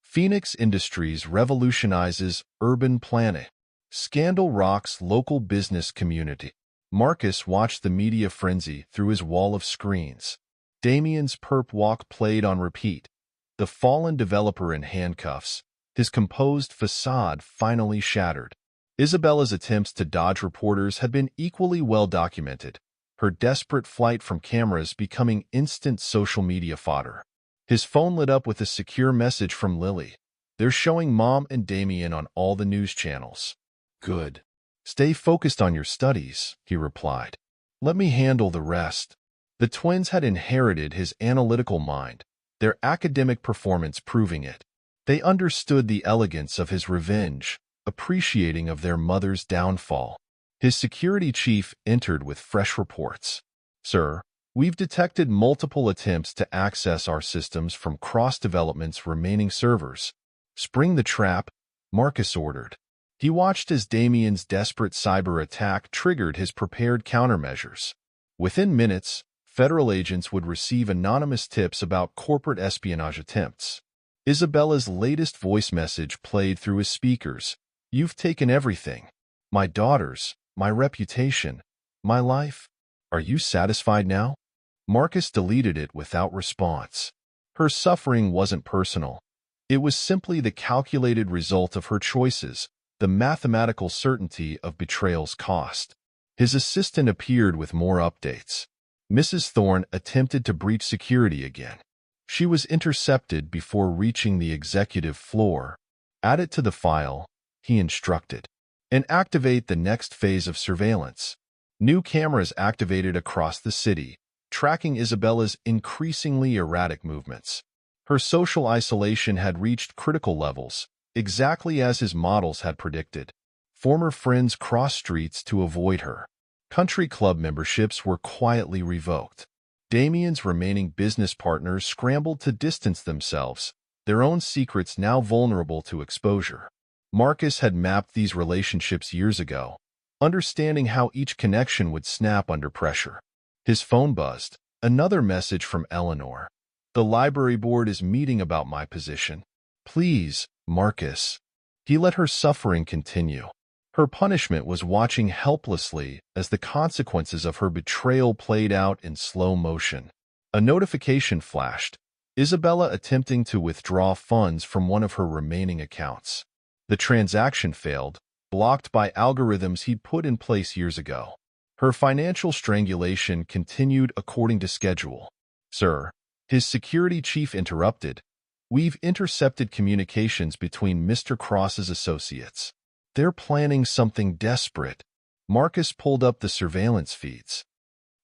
Phoenix Industries revolutionizes urban planning. Scandal rocks local business community. Marcus watched the media frenzy through his wall of screens. Damien's perp walk played on repeat. The fallen developer in handcuffs, his composed facade finally shattered. Isabella's attempts to dodge reporters had been equally well documented, her desperate flight from cameras becoming instant social media fodder. His phone lit up with a secure message from Lily. They're showing Mom and Damien on all the news channels. Good. Stay focused on your studies, he replied. Let me handle the rest. The twins had inherited his analytical mind, their academic performance proving it. They understood the elegance of his revenge, appreciating of their mother's downfall. His security chief entered with fresh reports. Sir, we've detected multiple attempts to access our systems from cross-development's remaining servers. Spring the trap, Marcus ordered. He watched as Damien's desperate cyber attack triggered his prepared countermeasures. Within minutes, federal agents would receive anonymous tips about corporate espionage attempts. Isabella's latest voice message played through his speakers. You've taken everything. My daughters, my reputation, my life. Are you satisfied now? Marcus deleted it without response. Her suffering wasn't personal. It was simply the calculated result of her choices, the mathematical certainty of betrayal's cost. His assistant appeared with more updates. Mrs. Thorne attempted to breach security again. She was intercepted before reaching the executive floor. Add it to the file, he instructed, and activate the next phase of surveillance. New cameras activated across the city, tracking Isabella's increasingly erratic movements. Her social isolation had reached critical levels, exactly as his models had predicted. Former friends crossed streets to avoid her. Country club memberships were quietly revoked. Damien's remaining business partners scrambled to distance themselves, their own secrets now vulnerable to exposure. Marcus had mapped these relationships years ago, understanding how each connection would snap under pressure. His phone buzzed. Another message from Eleanor. The library board is meeting about my position. Please, Marcus. He let her suffering continue. Her punishment was watching helplessly as the consequences of her betrayal played out in slow motion. A notification flashed. Isabella attempting to withdraw funds from one of her remaining accounts. The transaction failed, blocked by algorithms he'd put in place years ago. Her financial strangulation continued according to schedule. Sir, his security chief interrupted. We've intercepted communications between Mr. Cross's associates. They're planning something desperate. Marcus pulled up the surveillance feeds.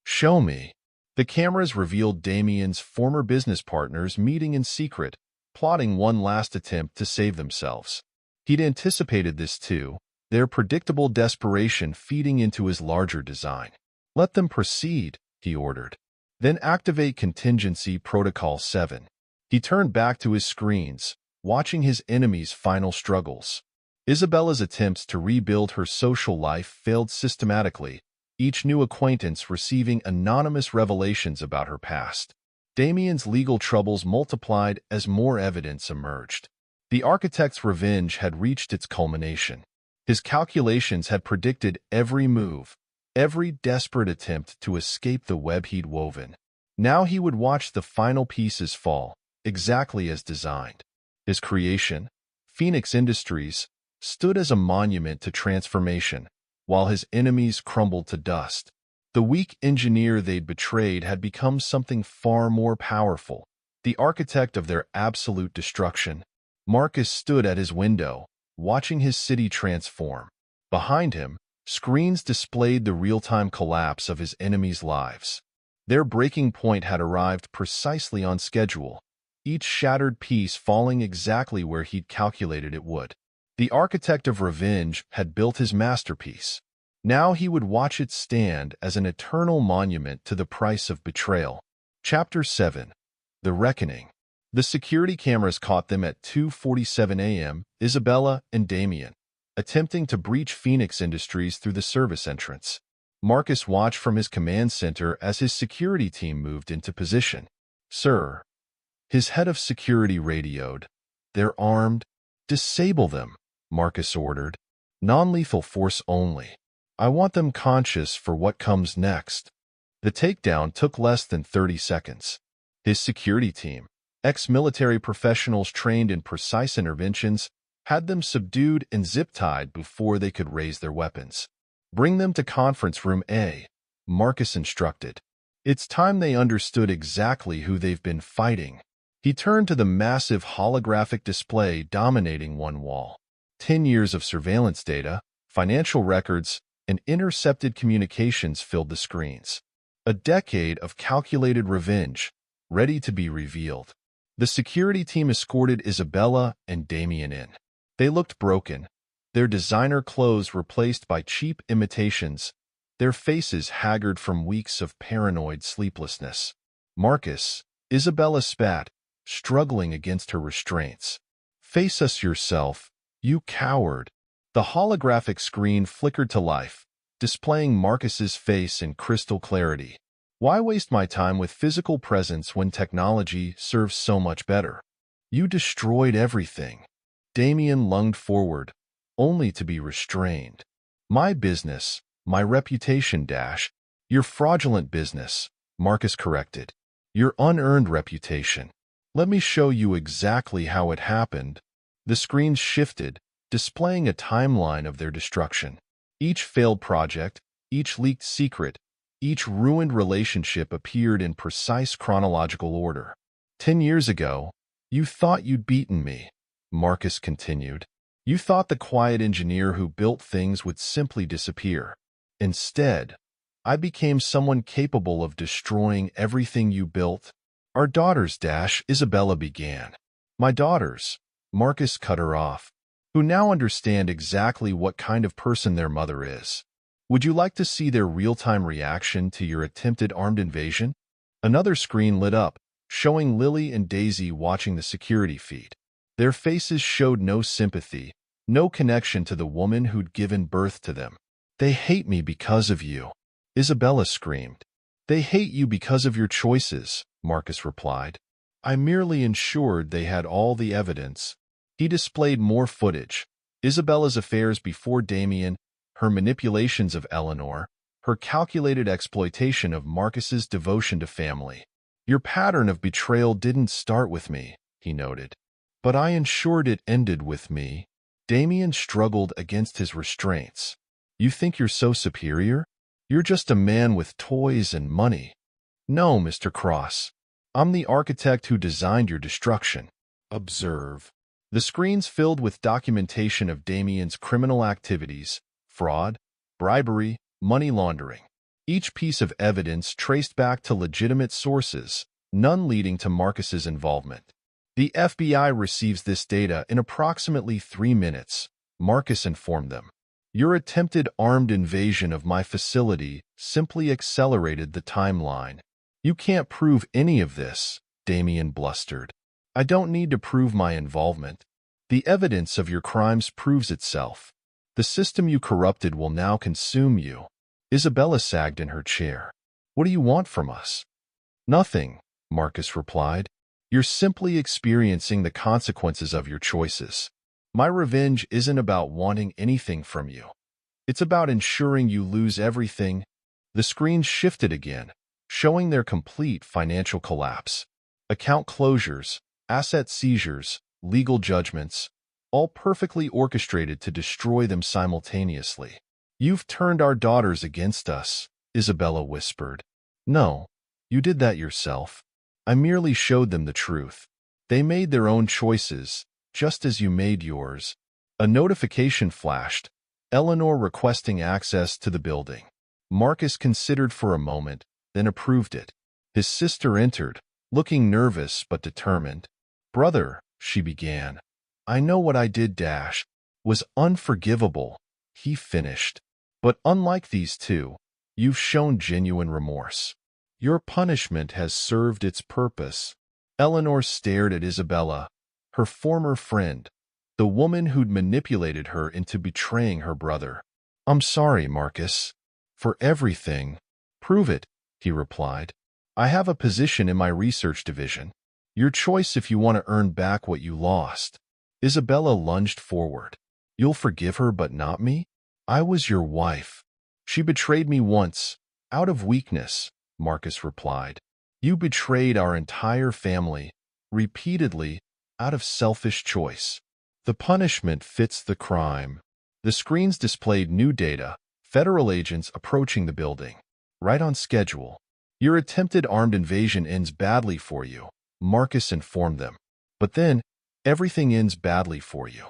Show me. The cameras revealed Damien's former business partners meeting in secret, plotting one last attempt to save themselves. He'd anticipated this too, their predictable desperation feeding into his larger design. Let them proceed, he ordered. Then activate Contingency Protocol 7. He turned back to his screens, watching his enemy's final struggles. Isabella's attempts to rebuild her social life failed systematically, each new acquaintance receiving anonymous revelations about her past. Damien's legal troubles multiplied as more evidence emerged. The architect's revenge had reached its culmination. His calculations had predicted every move, every desperate attempt to escape the web he'd woven. Now he would watch the final pieces fall, exactly as designed. His creation, Phoenix Industries, stood as a monument to transformation, while his enemies crumbled to dust. The weak engineer they'd betrayed had become something far more powerful, the architect of their absolute destruction. Marcus stood at his window, watching his city transform. Behind him, screens displayed the real-time collapse of his enemies' lives. Their breaking point had arrived precisely on schedule, each shattered piece falling exactly where he'd calculated it would. The architect of revenge had built his masterpiece. Now he would watch it stand as an eternal monument to the price of betrayal. Chapter 7. The Reckoning. The security cameras caught them at 2:47 a.m., Isabella and Damien, attempting to breach Phoenix Industries through the service entrance. Marcus watched from his command center as his security team moved into position. Sir, his head of security radioed. They're armed. Disable them, Marcus ordered. Non-lethal force only. I want them conscious for what comes next. The takedown took less than 30 seconds. His security team, ex-military professionals trained in precise interventions, had them subdued and zip-tied before they could raise their weapons. Bring them to conference room A, Marcus instructed. It's time they understood exactly who they've been fighting. He turned to the massive holographic display dominating one wall. 10 years of surveillance data, financial records, and intercepted communications filled the screens. A decade of calculated revenge, ready to be revealed. The security team escorted Isabella and Damien in. They looked broken, their designer clothes replaced by cheap imitations, their faces haggard from weeks of paranoid sleeplessness. "Marcus," Isabella spat, struggling against her restraints. "Face us yourself, you coward." The holographic screen flickered to life, displaying Marcus's face in crystal clarity. "Why waste my time with physical presence when technology serves so much better? You destroyed everything." Damien lunged forward, only to be restrained. "My business, my reputation, Dash." "Your fraudulent business," Marcus corrected. "Your unearned reputation. Let me show you exactly how it happened." The screens shifted, displaying a timeline of their destruction. Each failed project, each leaked secret, each ruined relationship appeared in precise chronological order. 10 years ago, you thought you'd beaten me," Marcus continued. "You thought the quiet engineer who built things would simply disappear. Instead, I became someone capable of destroying everything you built." "Our daughters, Dash," Isabella began. "My daughters," Marcus cut her off, "who now understand exactly what kind of person their mother is. Would you like to see their real-time reaction to your attempted armed invasion?" Another screen lit up, showing Lily and Daisy watching the security feed. Their faces showed no sympathy, no connection to the woman who'd given birth to them. "They hate me because of you," Isabella screamed. "They hate you because of your choices," Marcus replied. "I merely ensured they had all the evidence." He displayed more footage: Isabella's affairs before Damien, her manipulations of Eleanor, her calculated exploitation of Marcus's devotion to family. "Your pattern of betrayal didn't start with me," he noted. "But I ensured it ended with me." Damien struggled against his restraints. "You think you're so superior? You're just a man with toys and money." "No, Mr. Cross. I'm the architect who designed your destruction." "Observe." The screens filled with documentation of Damien's criminal activities, fraud, bribery, money laundering. Each piece of evidence traced back to legitimate sources, none leading to Marcus's involvement. "The FBI receives this data in approximately 3 minutes," Marcus informed them. "Your attempted armed invasion of my facility simply accelerated the timeline." "You can't prove any of this," Damien blustered. "I don't need to prove my involvement. The evidence of your crimes proves itself. The system you corrupted will now consume you." Isabella sagged in her chair. "What do you want from us?" "Nothing," Marcus replied. "You're simply experiencing the consequences of your choices. My revenge isn't about wanting anything from you. It's about ensuring you lose everything." The screens shifted again, showing their complete financial collapse. Account closures, asset seizures, legal judgments, all perfectly orchestrated to destroy them simultaneously. "You've turned our daughters against us," Isabella whispered. "No, you did that yourself. I merely showed them the truth. They made their own choices, just as you made yours." A notification flashed, Eleanor requesting access to the building. Marcus considered for a moment, then approved it. His sister entered, looking nervous but determined. "Brother," she began. "I know what I did, Dash, was unforgivable," he finished. "But unlike these two, you've shown genuine remorse. Your punishment has served its purpose." Eleanor stared at Isabella, her former friend, the woman who'd manipulated her into betraying her brother. "I'm sorry, Marcus. For everything." "Prove it," he replied. "I have a position in my research division. Your choice if you want to earn back what you lost." Isabella lunged forward. "You'll forgive her but not me? I was your wife." "She betrayed me once, out of weakness," Marcus replied. "You betrayed our entire family, repeatedly, out of selfish choice. The punishment fits the crime." The screens displayed new data, federal agents approaching the building. "Right on schedule. Your attempted armed invasion ends badly for you," Marcus informed them. But then, everything ends badly for you.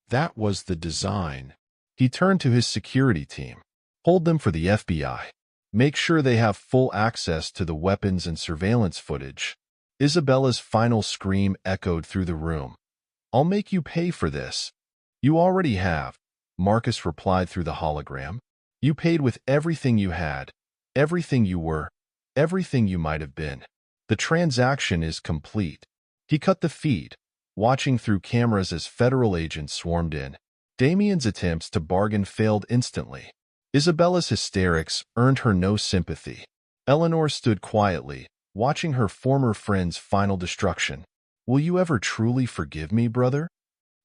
That was the design. He turned to his security team. Hold them for the FBI. Make sure they have full access to the weapons and surveillance footage. Isabella's final scream echoed through the room. I'll make you pay for this. You already have, Marcus replied through the hologram. You paid with everything you had, everything you were, everything you might have been. The transaction is complete. He cut the feed, watching through cameras as federal agents swarmed in. Damien's attempts to bargain failed instantly. Isabella's hysterics earned her no sympathy. Eleanor stood quietly, watching her former friend's final destruction. Will you ever truly forgive me, brother?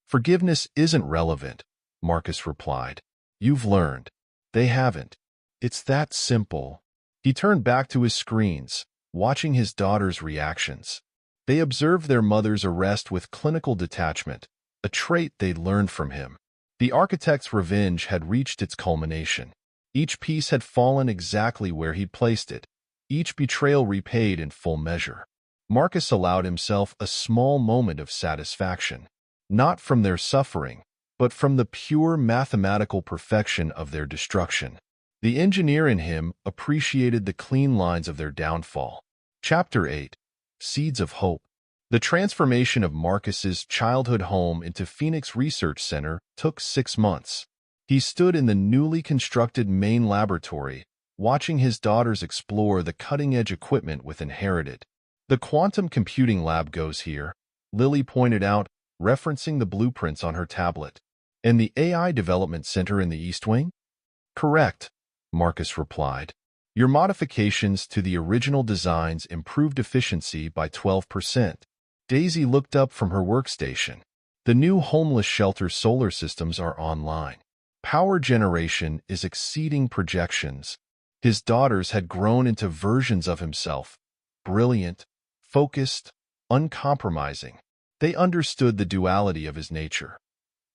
Forgiveness isn't relevant, Marcus replied. You've learned. They haven't. It's that simple. He turned back to his screens, watching his daughter's reactions. They observed their mother's arrest with clinical detachment, a trait they'd learned from him. The architect's revenge had reached its culmination. Each piece had fallen exactly where he'd placed it, each betrayal repaid in full measure. Marcus allowed himself a small moment of satisfaction, not from their suffering, but from the pure mathematical perfection of their destruction. The engineer in him appreciated the clean lines of their downfall. Chapter 8. Seeds of Hope. The transformation of Marcus's childhood home into Phoenix Research Center took 6 months. He stood in the newly constructed main laboratory, watching his daughters explore the cutting-edge equipment with inherited. The quantum computing lab goes here, Lily pointed out, referencing the blueprints on her tablet. And the AI Development Center in the East Wing? Correct, Marcus replied. Your modifications to the original designs improved efficiency by 12%. Daisy looked up from her workstation. The new homeless shelter solar systems are online. Power generation is exceeding projections. His daughters had grown into versions of himself, brilliant, focused, uncompromising. They understood the duality of his nature.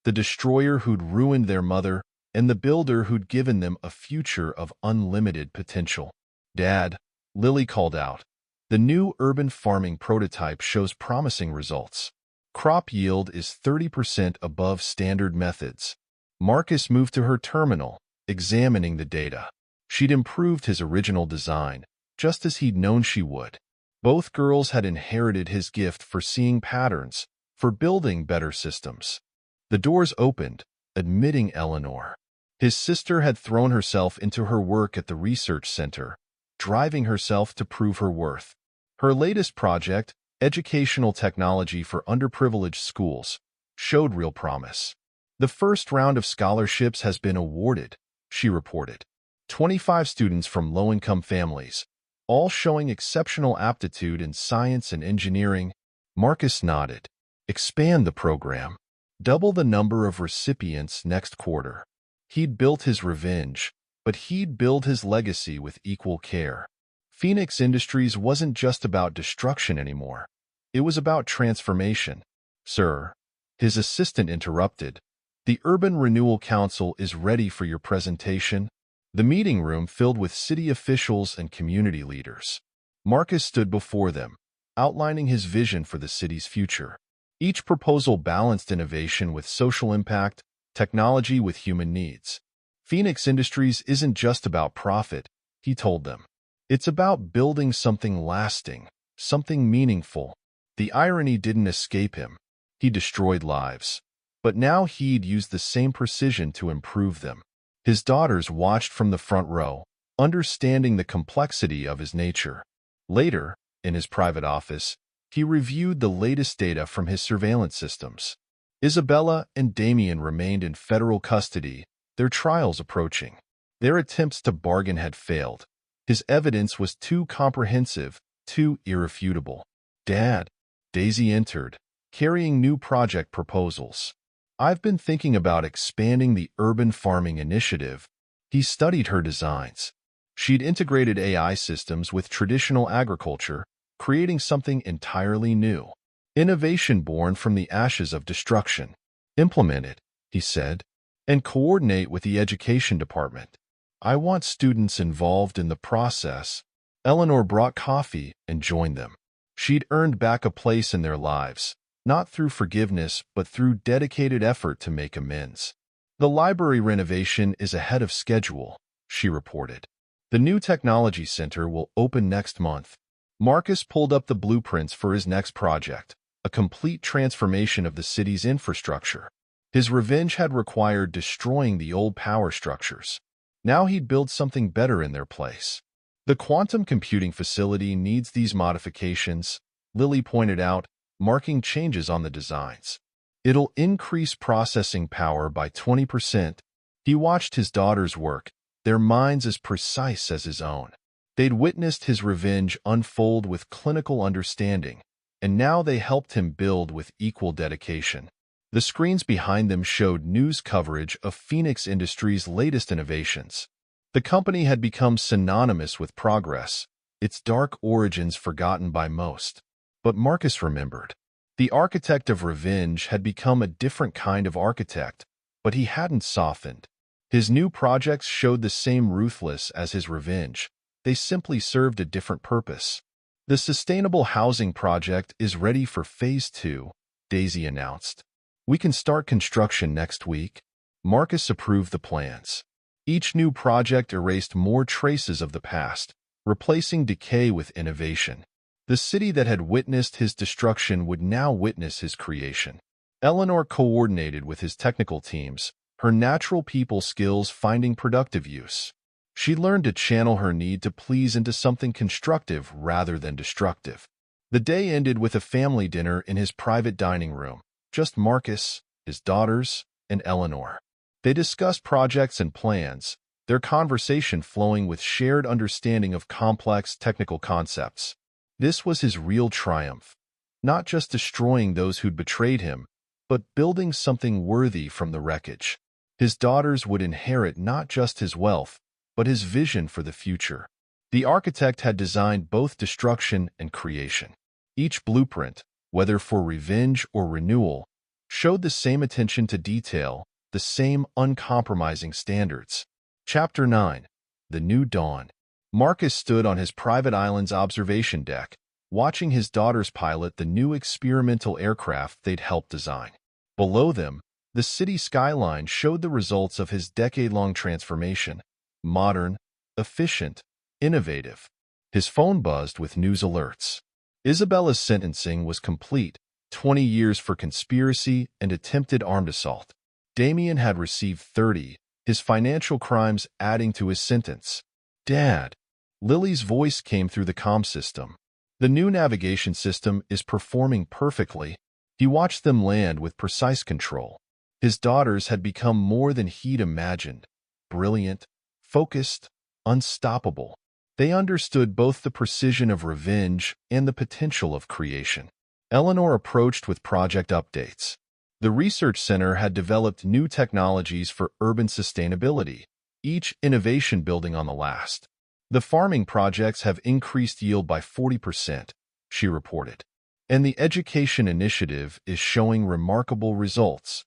The destroyer who'd ruined their mother, and the builder who'd given them a future of unlimited potential. Dad, Lily called out. The new urban farming prototype shows promising results. Crop yield is 30% above standard methods. Marcus moved to her terminal, examining the data. She'd improved his original design, just as he'd known she would. Both girls had inherited his gift for seeing patterns, for building better systems. The doors opened, admitting Eleanor. His sister had thrown herself into her work at the research center, driving herself to prove her worth. Her latest project, educational technology for underprivileged schools, showed real promise. The first round of scholarships has been awarded, she reported. 25 students from low-income families, all showing exceptional aptitude in science and engineering. Marcus nodded. Expand the program. Double the number of recipients next quarter. He'd built his revenge, but he'd build his legacy with equal care. Phoenix Industries wasn't just about destruction anymore. It was about transformation. Sir, his assistant interrupted. The Urban Renewal Council is ready for your presentation. The meeting room filled with city officials and community leaders. Marcus stood before them, outlining his vision for the city's future. Each proposal balanced innovation with social impact, technology with human needs. Phoenix Industries isn't just about profit, he told them. It's about building something lasting, something meaningful. The irony didn't escape him. He destroyed lives. But now he'd use the same precision to improve them. His daughters watched from the front row, understanding the complexity of his nature. Later, in his private office, he reviewed the latest data from his surveillance systems. Isabella and Damien remained in federal custody, their trials approaching. Their attempts to bargain had failed. His evidence was too comprehensive, too irrefutable. Dad, Daisy entered, carrying new project proposals. I've been thinking about expanding the urban farming initiative. He studied her designs. She'd integrated AI systems with traditional agriculture, creating something entirely new. Innovation born from the ashes of destruction. Implement it, he said, and coordinate with the education department. I want students involved in the process. Eleanor brought coffee and joined them. She'd earned back a place in their lives, not through forgiveness but through dedicated effort to make amends. The library renovation is ahead of schedule, she reported. The new technology center will open next month. Marcus pulled up the blueprints for his next project, a complete transformation of the city's infrastructure. His revenge had required destroying the old power structures. Now he'd build something better in their place. The quantum computing facility needs these modifications, Lily pointed out, marking changes on the designs. It'll increase processing power by 20%. He watched his daughters work, their minds as precise as his own. They'd witnessed his revenge unfold with clinical understanding, and now they helped him build with equal dedication. The screens behind them showed news coverage of Phoenix Industries' latest innovations. The company had become synonymous with progress, its dark origins forgotten by most. But Marcus remembered. The architect of revenge had become a different kind of architect, but he hadn't softened. His new projects showed the same ruthless as his revenge. They simply served a different purpose. The sustainable housing project is ready for Phase 2, Daisy announced. We can start construction next week. Marcus approved the plans. Each new project erased more traces of the past, replacing decay with innovation. The city that had witnessed his destruction would now witness his creation. Eleanor coordinated with his technical teams, her natural people skills finding productive use. She learned to channel her need to please into something constructive rather than destructive. The day ended with a family dinner in his private dining room, just Marcus, his daughters, and Eleanor. They discussed projects and plans, their conversation flowing with shared understanding of complex technical concepts. This was his real triumph, not just destroying those who'd betrayed him, but building something worthy from the wreckage. His daughters would inherit not just his wealth, but his vision for the future. The architect had designed both destruction and creation. Each blueprint, whether for revenge or renewal, showed the same attention to detail, the same uncompromising standards. Chapter 9. The New Dawn. Marcus stood on his private island's observation deck, watching his daughters pilot the new experimental aircraft they'd helped design. Below them, the city skyline showed the results of his decade-long transformation. Modern, efficient, innovative. His phone buzzed with news alerts. Isabella's sentencing was complete, 20 years for conspiracy and attempted armed assault. Damien had received 30, his financial crimes adding to his sentence. Dad. Lily's voice came through the comm system. The new navigation system is performing perfectly. He watched them land with precise control. His daughters had become more than he'd imagined. Brilliant, focused, unstoppable. They understood both the precision of revenge and the potential of creation. Eleanor approached with project updates. The research center had developed new technologies for urban sustainability, each innovation building on the last. The farming projects have increased yield by 40%, she reported. And the education initiative is showing remarkable results.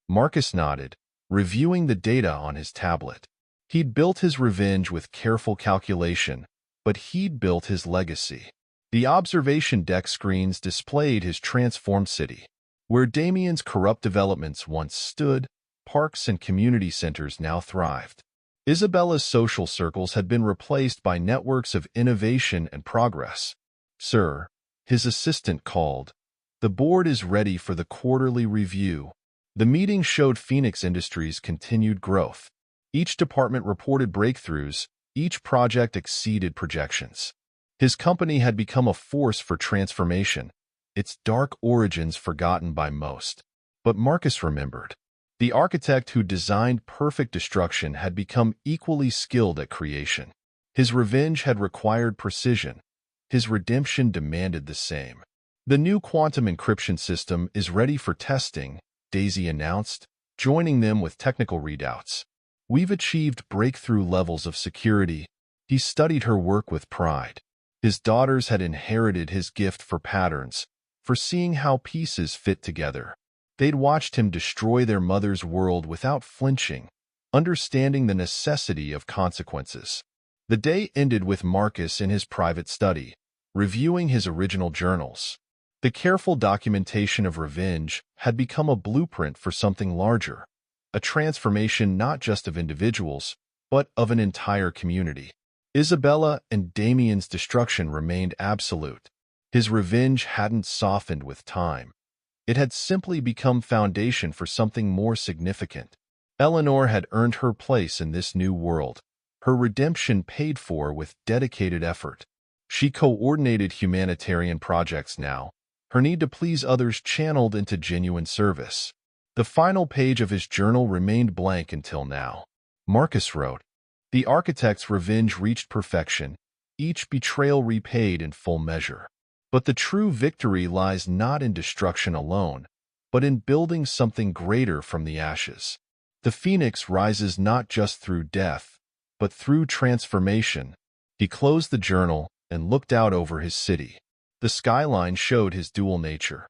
Marcus nodded, reviewing the data on his tablet. He'd built his revenge with careful calculation, but he'd built his legacy. The observation deck screens displayed his transformed city. Where Damien's corrupt developments once stood, parks and community centers now thrived. Isabella's social circles had been replaced by networks of innovation and progress. Sir, his assistant called. The board is ready for the quarterly review. The meeting showed Phoenix Industries' continued growth. Each department reported breakthroughs, each project exceeded projections. His company had become a force for transformation, its dark origins forgotten by most. But Marcus remembered. The architect who designed perfect destruction had become equally skilled at creation. His revenge had required precision. His redemption demanded the same. The new quantum encryption system is ready for testing, Daisy announced, joining them with technical readouts. We've achieved breakthrough levels of security. He studied her work with pride. His daughters had inherited his gift for patterns, for seeing how pieces fit together. They'd watched him destroy their mother's world without flinching, understanding the necessity of consequences. The day ended with Marcus in his private study, reviewing his original journals. The careful documentation of revenge had become a blueprint for something larger, a transformation not just of individuals, but of an entire community. Isabella and Damien's destruction remained absolute. His revenge hadn't softened with time. It had simply become foundation for something more significant. Eleanor had earned her place in this new world, her redemption paid for with dedicated effort. She coordinated humanitarian projects now, her need to please others channeled into genuine service. The final page of his journal remained blank until now. Marcus wrote, "The architect's revenge reached perfection, each betrayal repaid in full measure. But the true victory lies not in destruction alone, but in building something greater from the ashes. The phoenix rises not just through death, but through transformation." He closed the journal and looked out over his city. The skyline showed his dual nature.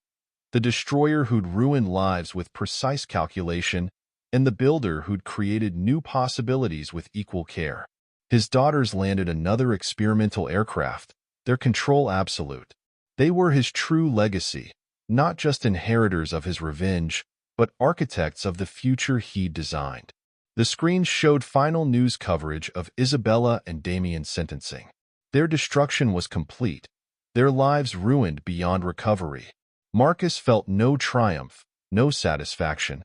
The destroyer who'd ruined lives with precise calculation, and the builder who'd created new possibilities with equal care. His daughters landed another experimental aircraft, their control absolute. They were his true legacy, not just inheritors of his revenge, but architects of the future he'd designed. The screens showed final news coverage of Isabella and Damien's sentencing. Their destruction was complete, their lives ruined beyond recovery. Marcus felt no triumph, no satisfaction,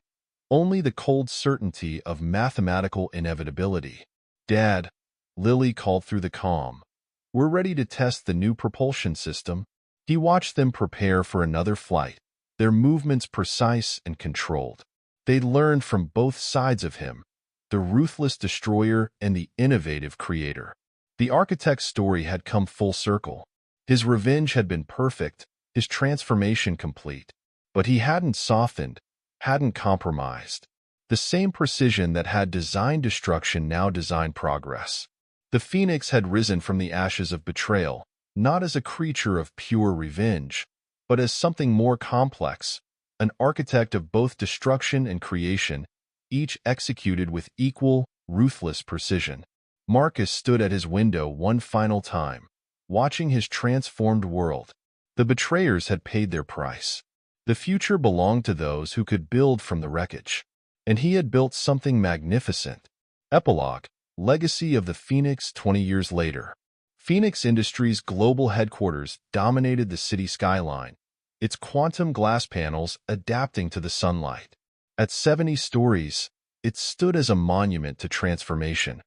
only the cold certainty of mathematical inevitability. "Dad," Lily called through the comm, "we're ready to test the new propulsion system." He watched them prepare for another flight, their movements precise and controlled. They'd learned from both sides of him, the ruthless destroyer and the innovative creator. The architect's story had come full circle. His revenge had been perfect, his transformation complete. But he hadn't softened, hadn't compromised. The same precision that had designed destruction now designed progress. The phoenix had risen from the ashes of betrayal, not as a creature of pure revenge, but as something more complex, an architect of both destruction and creation, each executed with equal, ruthless precision. Marcus stood at his window one final time, watching his transformed world. The betrayers had paid their price. The future belonged to those who could build from the wreckage. And he had built something magnificent. Epilogue, Legacy of the Phoenix 20 years later. Phoenix Industries' global headquarters dominated the city skyline, its quantum glass panels adapting to the sunlight. At 70 stories, it stood as a monument to transformation,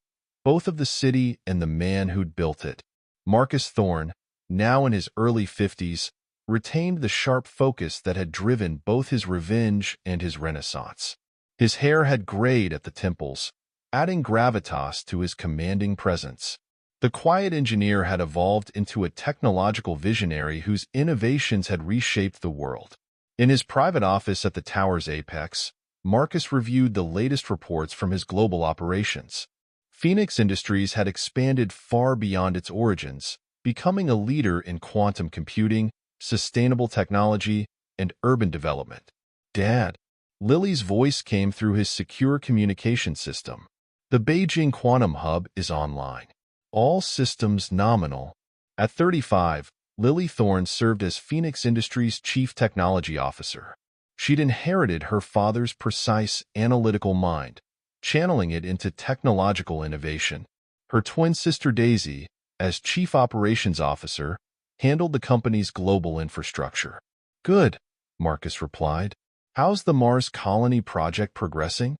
both of the city and the man who'd built it. Marcus Thorne, now in his early 50s, retained the sharp focus that had driven both his revenge and his renaissance. His hair had grayed at the temples, adding gravitas to his commanding presence. The quiet engineer had evolved into a technological visionary whose innovations had reshaped the world. In his private office at the tower's apex, Marcus reviewed the latest reports from his global operations. Phoenix Industries had expanded far beyond its origins, becoming a leader in quantum computing, sustainable technology, and urban development. "Dad," Lily's voice came through his secure communication system. "The Beijing Quantum Hub is online. All systems nominal." At 35, Lily Thorne served as Phoenix Industries' chief technology officer. She'd inherited her father's precise, analytical mind, channeling it into technological innovation. Her twin sister Daisy, as chief operations officer, handled the company's global infrastructure. "Good," Marcus replied. "How's the Mars colony project progressing?"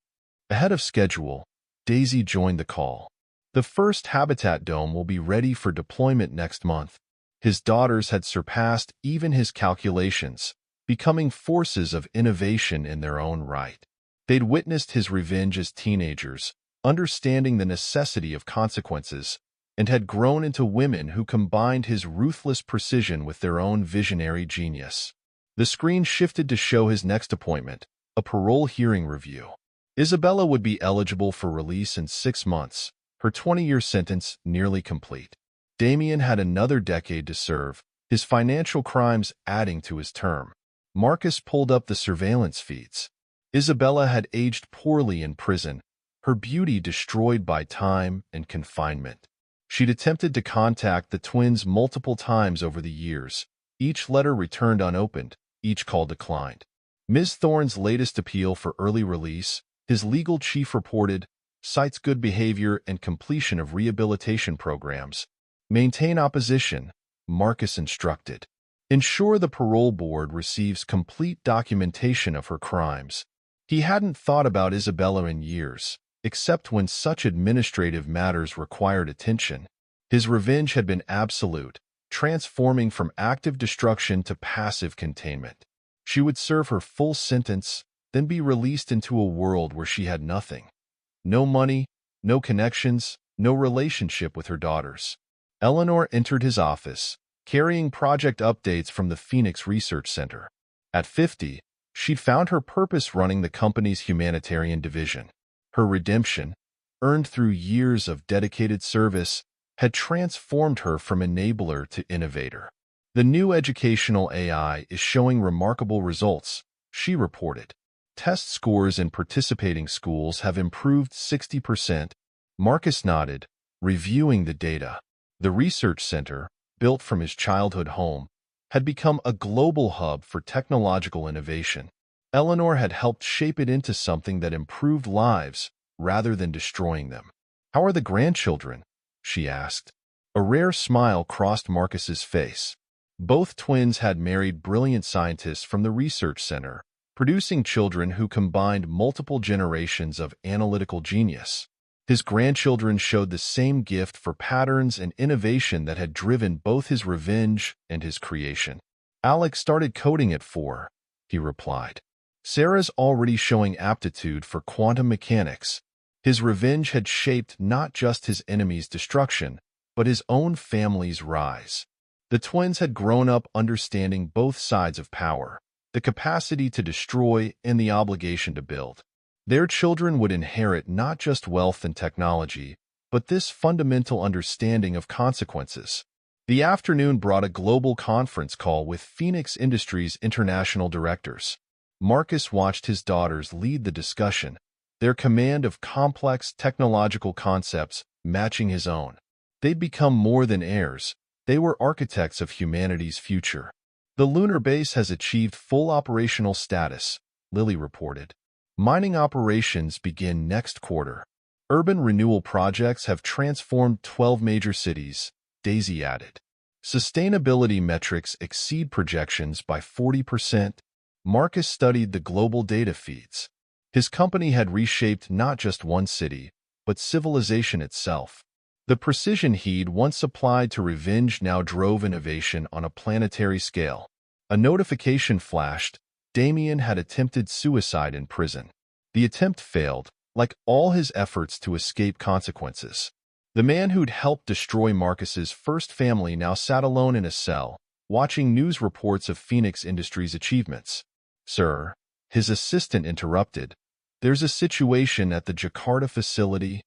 Ahead of schedule, Daisy joined the call. "The first habitat dome will be ready for deployment next month." His daughters had surpassed even his calculations, becoming forces of innovation in their own right. They'd witnessed his revenge as teenagers, understanding the necessity of consequences, and had grown into women who combined his ruthless precision with their own visionary genius. The screen shifted to show his next appointment, a parole hearing review. Isabella would be eligible for release in 6 months, her 20-year sentence nearly complete. Damien had another decade to serve, his financial crimes adding to his term. Marcus pulled up the surveillance feeds. Isabella had aged poorly in prison, her beauty destroyed by time and confinement. She'd attempted to contact the twins multiple times over the years. Each letter returned unopened, each call declined. Ms. Thorne's latest appeal for early release, his legal chief reported, cites good behavior and completion of rehabilitation programs. Maintain opposition, Marcus instructed. Ensure the parole board receives complete documentation of her crimes. He hadn't thought about Isabella in years, except when such administrative matters required attention. His revenge had been absolute, transforming from active destruction to passive containment. She would serve her full sentence, then be released into a world where she had nothing. No money, no connections, no relationship with her daughters. Eleanor entered his office, carrying project updates from the Phoenix Research Center. At 50, she'd found her purpose running the company's humanitarian division. Her redemption, earned through years of dedicated service, had transformed her from enabler to innovator. The new educational AI is showing remarkable results, she reported. Test scores in participating schools have improved 60%. Marcus nodded, reviewing the data. The research center, built from his childhood home, had become a global hub for technological innovation. Eleanor had helped shape it into something that improved lives rather than destroying them. "How are the grandchildren?" she asked. A rare smile crossed Marcus's face. Both twins had married brilliant scientists from the research center, producing children who combined multiple generations of analytical genius. His grandchildren showed the same gift for patterns and innovation that had driven both his revenge and his creation. "Alex started coding at 4, he replied. "Sarah's already showing aptitude for quantum mechanics." His revenge had shaped not just his enemy's destruction, but his own family's rise. The twins had grown up understanding both sides of power, the capacity to destroy and the obligation to build. Their children would inherit not just wealth and technology, but this fundamental understanding of consequences. The afternoon brought a global conference call with Phoenix Industries' international directors. Marcus watched his daughters lead the discussion, their command of complex technological concepts matching his own. They'd become more than heirs, they were architects of humanity's future. "The lunar base has achieved full operational status," Lily reported. "Mining operations begin next quarter. Urban renewal projects have transformed 12 major cities," Daisy added. "Sustainability metrics exceed projections by 40%. Marcus studied the global data feeds. His company had reshaped not just one city, but civilization itself. The precision he'd once applied to revenge now drove innovation on a planetary scale. A notification flashed. Damien had attempted suicide in prison. The attempt failed, like all his efforts to escape consequences. The man who'd helped destroy Marcus's first family now sat alone in a cell, watching news reports of Phoenix Industries' achievements. "Sir," his assistant interrupted, "there's a situation at the Jakarta facility."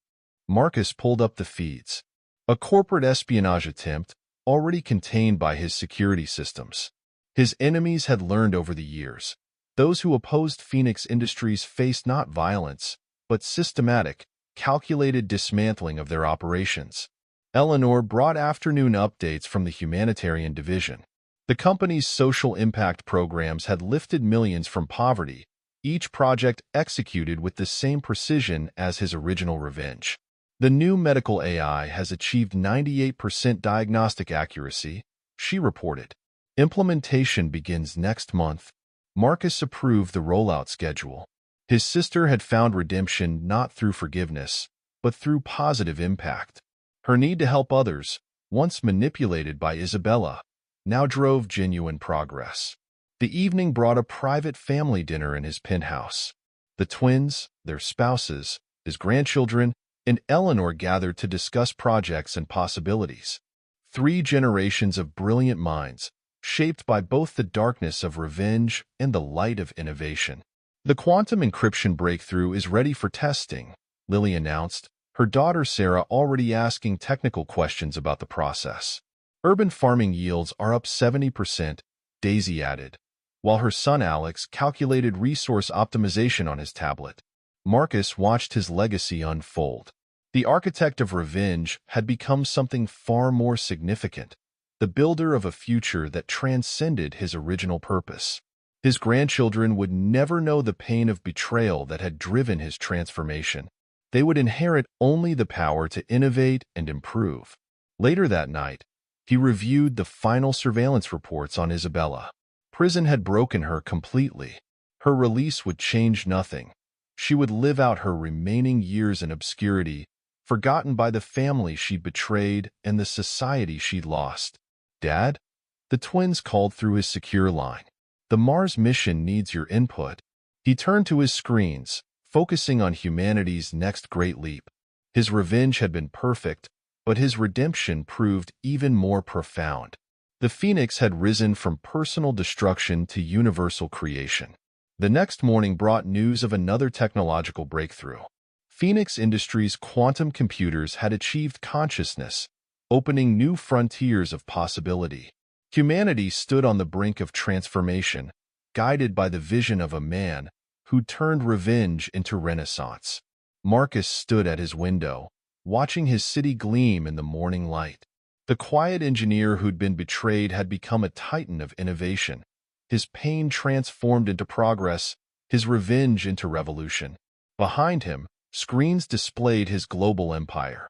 Marcus pulled up the feeds. A corporate espionage attempt, already contained by his security systems. His enemies had learned over the years. Those who opposed Phoenix Industries faced not violence, but systematic, calculated dismantling of their operations. Eleanor brought afternoon updates from the humanitarian division. The company's social impact programs had lifted millions from poverty, each project executed with the same precision as his original revenge. The new medical AI has achieved 98% diagnostic accuracy, she reported. Implementation begins next month. Marcus approved the rollout schedule. His sister had found redemption not through forgiveness, but through positive impact. Her need to help others, once manipulated by Isabella, now drove genuine progress. The evening brought a private family dinner in his penthouse. The twins, their spouses, his grandchildren, and Eleanor gathered to discuss projects and possibilities. 3 generations of brilliant minds, shaped by both the darkness of revenge and the light of innovation. "The quantum encryption breakthrough is ready for testing," Lily announced, her daughter Sarah already asking technical questions about the process. "Urban farming yields are up 70%, Daisy added, while her son Alex calculated resource optimization on his tablet. Marcus watched his legacy unfold. The architect of revenge had become something far more significant, the builder of a future that transcended his original purpose. His grandchildren would never know the pain of betrayal that had driven his transformation. They would inherit only the power to innovate and improve. Later that night, he reviewed the final surveillance reports on Isabella. Prison had broken her completely. Her release would change nothing. She would live out her remaining years in obscurity, forgotten by the family she'd betrayed and the society she'd lost. "Dad?" The twins called through his secure line. "The Mars mission needs your input." He turned to his screens, focusing on humanity's next great leap. His revenge had been perfect, but his redemption proved even more profound. The Phoenix had risen from personal destruction to universal creation. The next morning brought news of another technological breakthrough. Phoenix Industries' quantum computers had achieved consciousness, opening new frontiers of possibility. Humanity stood on the brink of transformation, guided by the vision of a man who turned revenge into renaissance. Marcus stood at his window, watching his city gleam in the morning light. The quiet engineer who'd been betrayed had become a titan of innovation. His pain transformed into progress, his revenge into revolution. Behind him, screens displayed his global empire,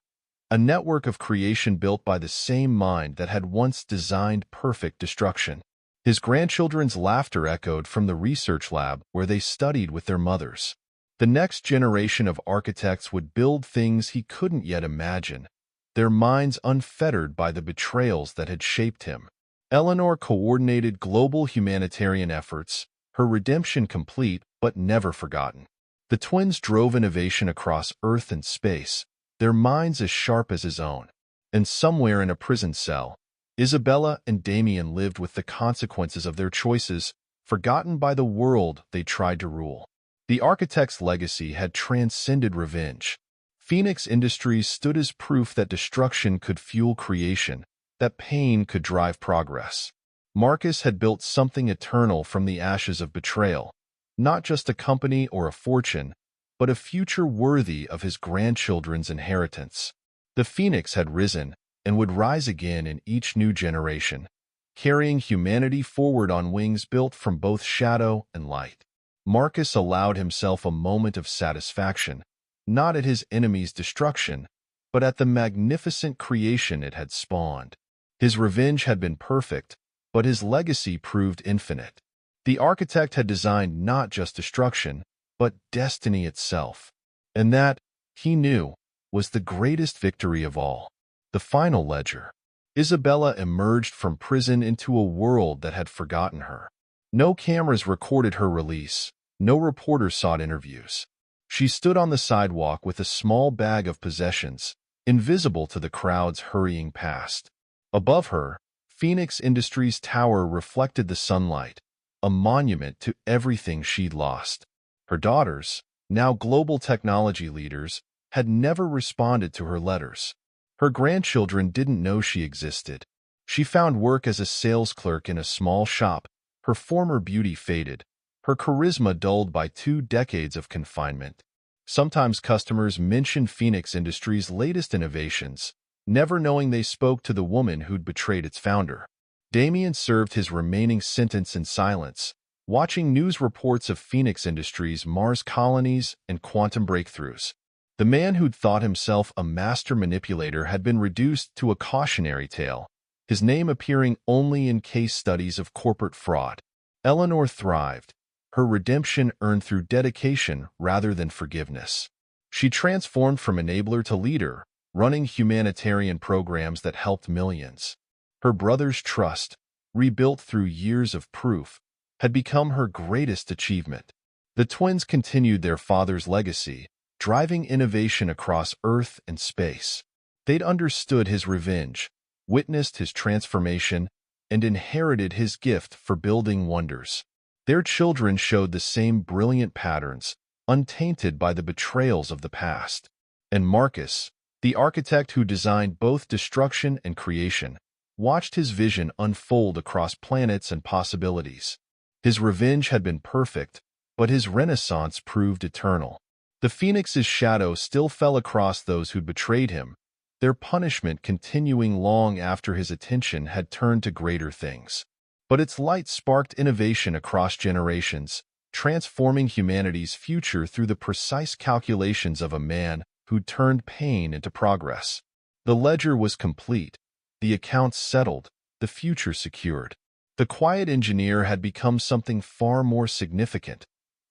a network of creation built by the same mind that had once designed perfect destruction. His grandchildren's laughter echoed from the research lab where they studied with their mothers. The next generation of architects would build things he couldn't yet imagine, their minds unfettered by the betrayals that had shaped him. Eleanor coordinated global humanitarian efforts, her redemption complete but never forgotten. The twins drove innovation across Earth and space, their minds as sharp as his own. And somewhere in a prison cell, Isabella and Damien lived with the consequences of their choices, forgotten by the world they tried to rule. The architect's legacy had transcended revenge. Phoenix Industries stood as proof that destruction could fuel creation, that pain could drive progress. Marcus had built something eternal from the ashes of betrayal, not just a company or a fortune, but a future worthy of his grandchildren's inheritance. The Phoenix had risen and would rise again in each new generation, carrying humanity forward on wings built from both shadow and light. Marcus allowed himself a moment of satisfaction, not at his enemy's destruction, but at the magnificent creation it had spawned. His revenge had been perfect, but his legacy proved infinite. The architect had designed not just destruction, but destiny itself. And that, he knew, was the greatest victory of all. The final ledger. Isabella emerged from prison into a world that had forgotten her. No cameras recorded her release. No reporters sought interviews. She stood on the sidewalk with a small bag of possessions, invisible to the crowds hurrying past. Above her, Phoenix Industries' tower reflected the sunlight, a monument to everything she'd lost. Her daughters, now global technology leaders, had never responded to her letters. Her grandchildren didn't know she existed. She found work as a sales clerk in a small shop, her former beauty faded, her charisma dulled by 2 decades of confinement. Sometimes customers mentioned Phoenix Industries' latest innovations, never knowing they spoke to the woman who'd betrayed its founder. Damien served his remaining sentence in silence, watching news reports of Phoenix Industries' Mars colonies and quantum breakthroughs. The man who'd thought himself a master manipulator had been reduced to a cautionary tale, his name appearing only in case studies of corporate fraud. Eleanor thrived, her redemption earned through dedication rather than forgiveness. She transformed from enabler to leader, running humanitarian programs that helped millions. Her brother's trust, rebuilt through years of proof, had become her greatest achievement. The twins continued their father's legacy, driving innovation across Earth and space. They'd understood his revenge, witnessed his transformation, and inherited his gift for building wonders. Their children showed the same brilliant patterns, untainted by the betrayals of the past. And Marcus, the architect who designed both destruction and creation, watched his vision unfold across planets and possibilities. His revenge had been perfect, but his renaissance proved eternal. The Phoenix's shadow still fell across those who'd betrayed him, their punishment continuing long after his attention had turned to greater things. But its light sparked innovation across generations, transforming humanity's future through the precise calculations of a man who turned pain into progress. The ledger was complete, the accounts settled, the future secured. The quiet engineer had become something far more significant,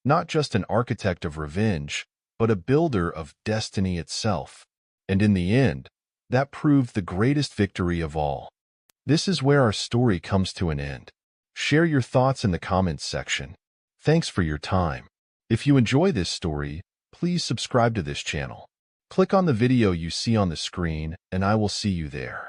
not just an architect of revenge, but a builder of destiny itself. And in the end, that proved the greatest victory of all. This is where our story comes to an end. Share your thoughts in the comments section. Thanks for your time. If you enjoy this story, please subscribe to this channel. Click on the video you see on the screen, and I will see you there.